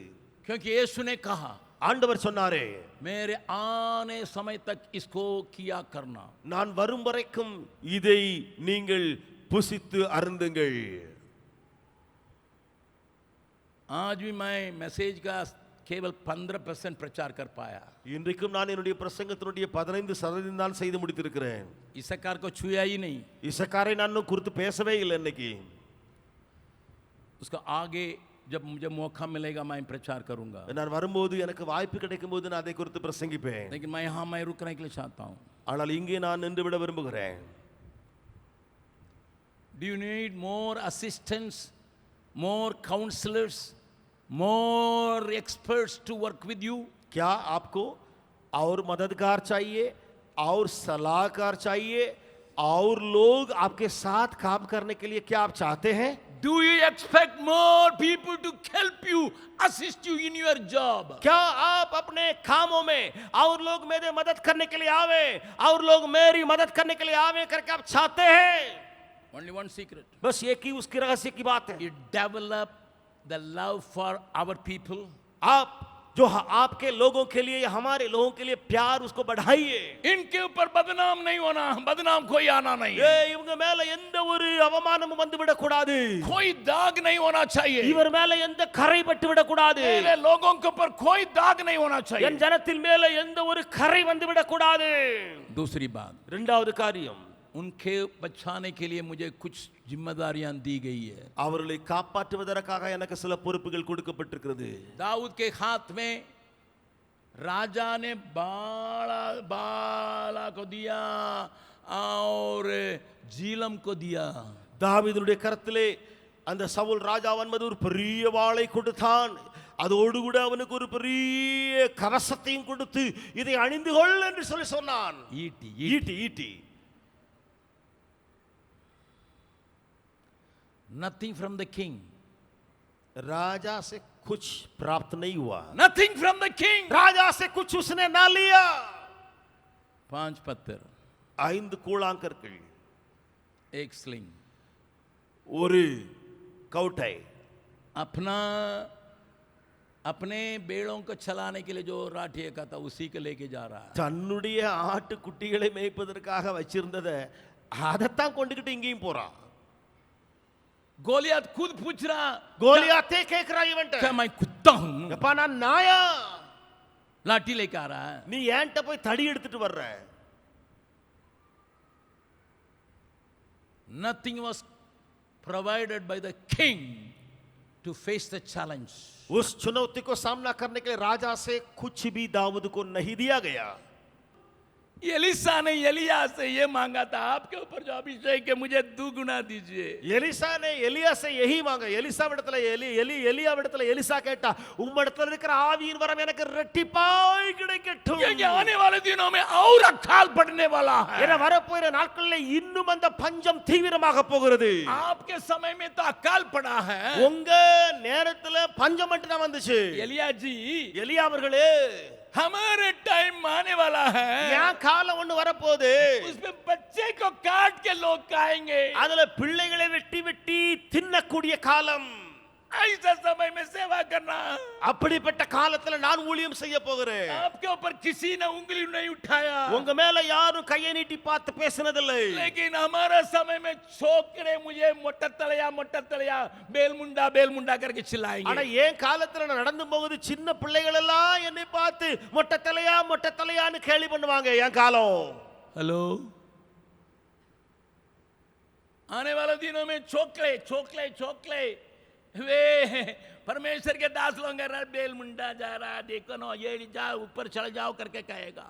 क्योंकि यीशु ने कहा, ஆண்டவர் சொன்னாரே, मेरे आने समय तक इसको किया करना. நான் வரும் வரைக்கும் இதை நீங்கள் புசித்து அருந்துங்கள். आज भी मैं मैसेज का केवल 15% प्रचार कर पाया. இன்றைக்கும் நான் என்னுடைய பிரசங்கத்தினுடைய 15% தான் செய்து முடித்திருக்கிறேன். इसकार को छुआ ही नहीं. இசக்காரை நான் இன்னும் குறித்து பேசவே இல்லை. இன்னைக்கு उसका आगे जब मुझे मौका मिलेगा मैं प्रचार करूंगा, நான் வரும்போது எனக்கு வாய்ப்பு கிடைக்கும் போது நான் அதை குறித்து பிரசங்கிப்பேன். लेकिन मैं यहाँ मैं रुकने के लिए चाहता हूँ. ஆனால் இங்கே நான் நின்று விட விரும்புகிறேன். Do you need more assistance, more counselors, more experts to work with you? क्या आपको और मददगार चाहिए, और सलाहकार चाहिए, और लोग आपके साथ काम करने के लिए क्या आप चाहते हैं? Do you expect more people to help you, assist you in your job? क्या आप अपने कामों में और लोग मेरे मदद करने के लिए आवे, और लोग मेरी मदद करने के लिए आवे करके आप चाहते हैं? Only one secret. बस एक ही उसकी रहस्य की बात है. You develop the love for our people. आप जो आपके लोगों के लिए या हमारे लोगों के लिए प्यार उसको बढ़ाइए. इनके ऊपर बदनाम नहीं होना, बदनाम कोई आना नहीं है. இவங்க மேல எந்த ஒரு அவமானமும் வந்து விட கூடாது. कोई दाग नहीं होना चाहिए. இவர் மேல எந்த கரை பட்டு விட கூடாது. मेरे लोगों के ऊपर कोई दाग नहीं होना चाहिए. என் ஜனத்தின் மேல எந்த ஒரு கரை வந்து விட கூடாது. दूसरी बात, இரண்டாவது காரியம், उनके बचाने के लिए मुझे कुछ जिम्मेदारियां दी गई है. அவர்களை காப்பாற்றுவதற்காக எனக்கு சில பொறுப்புகள் கொடுக்கப்பட்டிருக்கிறது. दाऊद के हाथ में राजा ने बाला को दिया और जीलम को दिया. தாவீதுடைய கரத்திலே அந்த சவுல் ராஜாவன் மீது ஒரு பெரிய வாளை கொடுத்தான். அதோடு கூட அவனுக்கு ஒரு பெரிய கவசத்தையும் கொடுத்து இதை அணிந்து கொள் என்று சொல்லி சொன்னான். ஈட்டி ஈட்டி. Nothing from the king. राजा से कुछ प्राप्त नहीं हुआ. Nothing from the king. राजा से कुछ उसने ना लिया. 5 पत्थर, 5 கூழாங்கற்கள், 1 स्लिंग, ஒரு கவுட்டை. अपने बेड़ों को चलाने के लिए जो राठिया का था उसी को लेके जा रहा है. தன்னுடைய ஆட்டு குட்டிகளை மேய்ப்பதற்காக வச்சிருந்ததை அதைத்தான் கொண்டுகிட்டு இங்கேயும் போறான். गोलियत खुद पूछ रहा, கோலியாத்தே கேக்குறா இவன்ட்ட, क्या मैं कुत्ता हूं? எப்பா நான் நாயா? लाठी लेके आ रहा है. நீ ஏன்ட்ட போய் தடி எடுத்துட்டு வர்ற? Nothing was provided by the king to face the challenge. उस चुनौती को सामना करने के लिए राजा से कुछ भी दाऊद को नहीं दिया गया. एलिसा ने एलिया से ये मांगा था, आपके ऊपर जो अभिषेक है मुझे 2 गुना दीजिए. எலிசா ने எலியா से यही मांगा. எலிசா இடத்துல எலியா இடத்துல எலிசா கேட்டா, உம்மிடத்துல இருக்கிற ஆவியின் வரம் எனக்கு இரட்டிப்பாய் கிடைக்கட்டும். क्योंकि आने वाले दिनों में और अकाल पड़ने वाला है. என வரப்போகிற நாட்களில் இன்னும் அந்த பஞ்சம் தீவிரமாக போகிறது. आपके समय में तो अकाल पड़ा है. உங்க நேரத்துல பஞ்சம் மட்டும் தான் வந்துச்சு. एलिया जी, எலியா அவர்களே, हमारे टाइम आने वाला है, ஏன் காலம் ஒண்ணு வரப்போகுது. उसमें बच्चे को काट के लोग खाएंगे. அதுல பிள்ளைகளை வெட்டி வெட்டி தின்னக்கூடிய காலம். ऐसा समय में सेवा करना. அப்படிப்பட்ட காலத்துல நான் ஊழியம் செய்ய போகிறேன். आपके ऊपर किसी ने उंगली नहीं उठाया, உங்க மேல யாரும் கையை நீட்டி பார்த்து பேசினதில்லை. लेकिन हमारा समय में छोकरे मुझे मोटा तलया बेलमुंडा करके ஆனா चिल्लाएंगे. ஏன் காலத்துல நான் நடந்து போகுது, சின்ன பிள்ளைகள் எல்லாம் என்னை பார்த்து மொட்டை தலையான்னு கேலி பண்ணுவாங்க. என் காலம். हेलो, आने वाले दिनों में चोकले चोकले चोकले वे परमेश्वर के दास लोग कह रहे बेल मुंडा जा रहा देखो ना ये जाओ ऊपर चढ़ जाओ करके कहेगा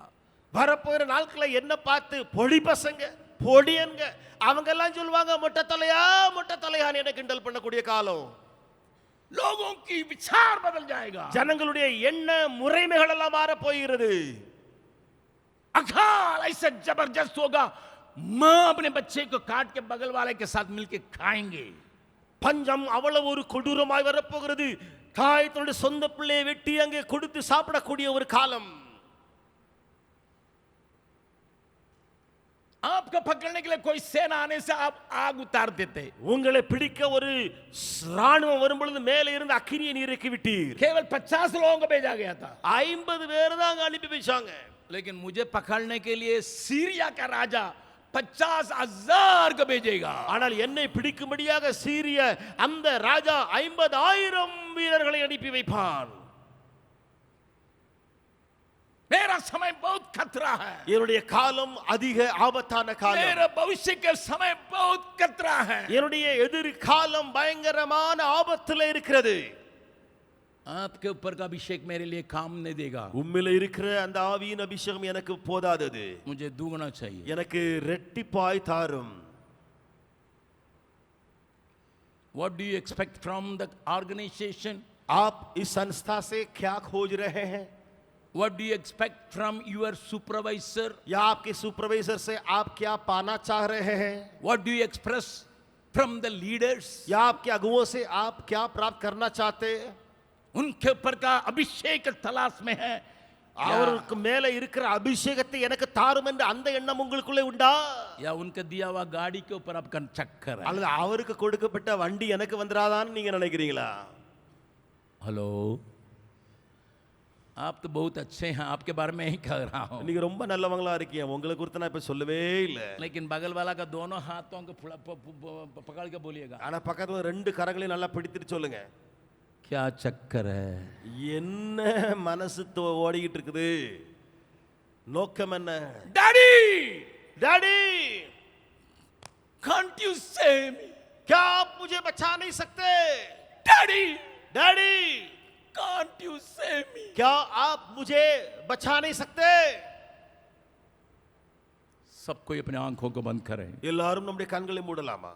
வரப்போகிற நாட்களை என்ன பார்த்து பொடி பசங்க பொடியன்க அவங்க எல்லாம் சொல்லுவாங்க மொட்டை தலையான்னு என்ன கிண்டல் பண்ணக்கூடிய காலம். लोगों की विचार बदल जाएगा ஜனங்களுடைய எண்ண முறைமைகள் எல்லாம் மாற போகிறது. अकाल ऐसा जबरदस्त होगा मां अपने बच्चे को काट के बगल वाले के साथ मिलके खाएंगे. பஞ்சம் அவ்வளவு ஒரு கொடூரமாய் வரப்போகிறது. தாய் தன்னுடைய சொந்த பிள்ளையை வெட்டி அங்கே கொடுத்து சாப்பிடக்கூடிய ஒரு காலம். आपको पकड़ने के लिए कोई सेना आने से आप आग उतार देते உங்களை பிடிக்க ஒரு ராணுவம் வரும் பொழுது மேலே இருந்து அக்கினியை நீர் இறக்கி விட்டீர். केवल 50 लोगों को भेजा गया था 50 பேர் தான் அங்க அனுப்பி வச்சாங்க. लेकिन मुझे पकड़ने के लिए सीरिया का राजा 50,000 को भेजेगा. ஆனால் என்னை பிடிக்கும்படியாக சீரிய அந்த ராஜா 50,000 வீரர்களை அனுப்பி வைப்பான். मेरा समय बहुत खतरा है என்னுடைய காலம் அதிக ஆபத்தான காலம். मेरा भविष्य के समय बहुत खतरा है. என்னுடைய எதிர்காலம் பயங்கரமான ஆபத்துல இருக்கிறது. आपके ऊपर का अभिषेक मेरे लिए काम नहीं देगा. உம்மில இருக்கிற அந்த ஆவியின் அபிஷேகம் எனக்கு போதாதது. मुझे दुगना चाहिए. எனக்கு ரெட்டிப்பாய் தாரும். What do you expect from the organization? आप इस संस्था से क्या खोज रहे हैं? What do you expect from your supervisor? या आपके सुपरवाइजर से आप क्या पाना चाह रहे हैं? What do you express from the leaders? या आपके अगुओं से आप क्या प्राप्त करना चाहते हैं? उनके ऊपर का अभिषेक तलाश में है. அவருக்கு மேல இருக்கிற அபிஷேகத்தை எனக்கு தாரும் என்ற அந்த எண்ணம் உங்களுக்குள்ளே உண்டா? या उनके दिया हुआ गाड़ी के ऊपर आपका चक्कर है. அல்லது அவருக்கு கொடுக்கப்பட்ட வண்டி எனக்கு வந்துராதான்னு நீங்க நினைக்கிறீங்களா? हेलो, आप तो बहुत अच्छे हैं, आपके बारे में ही कह रहा हूँ. நீங்க ரொம்ப நல்லவங்களா இருக்கீங்க. உங்களை குறித்து நான் இப்ப சொல்லவே இல்லை. लेकिन बगल वाला का दोनों हाथों को पकड़ के बोलिएगा, ஆனா பக்கத்துல ரெண்டு கரங்களையும் நல்லா பிடித்துட்டு சொல்லுங்க. क्या चक्कर है? என்ன மனசு ஓடிக்கிட்டு இருக்குது? நோக்கம் என்ன? Daddy, daddy, can't you save me? क्या आप मुझे बचा नहीं सकते? Daddy, daddy, can't you save me? क्या आप मुझे बचा नहीं सकते? सब कोई अपने आंखों को बंद करें. எல்லாரும் நம்முடைய கண்களை மூடலாமா?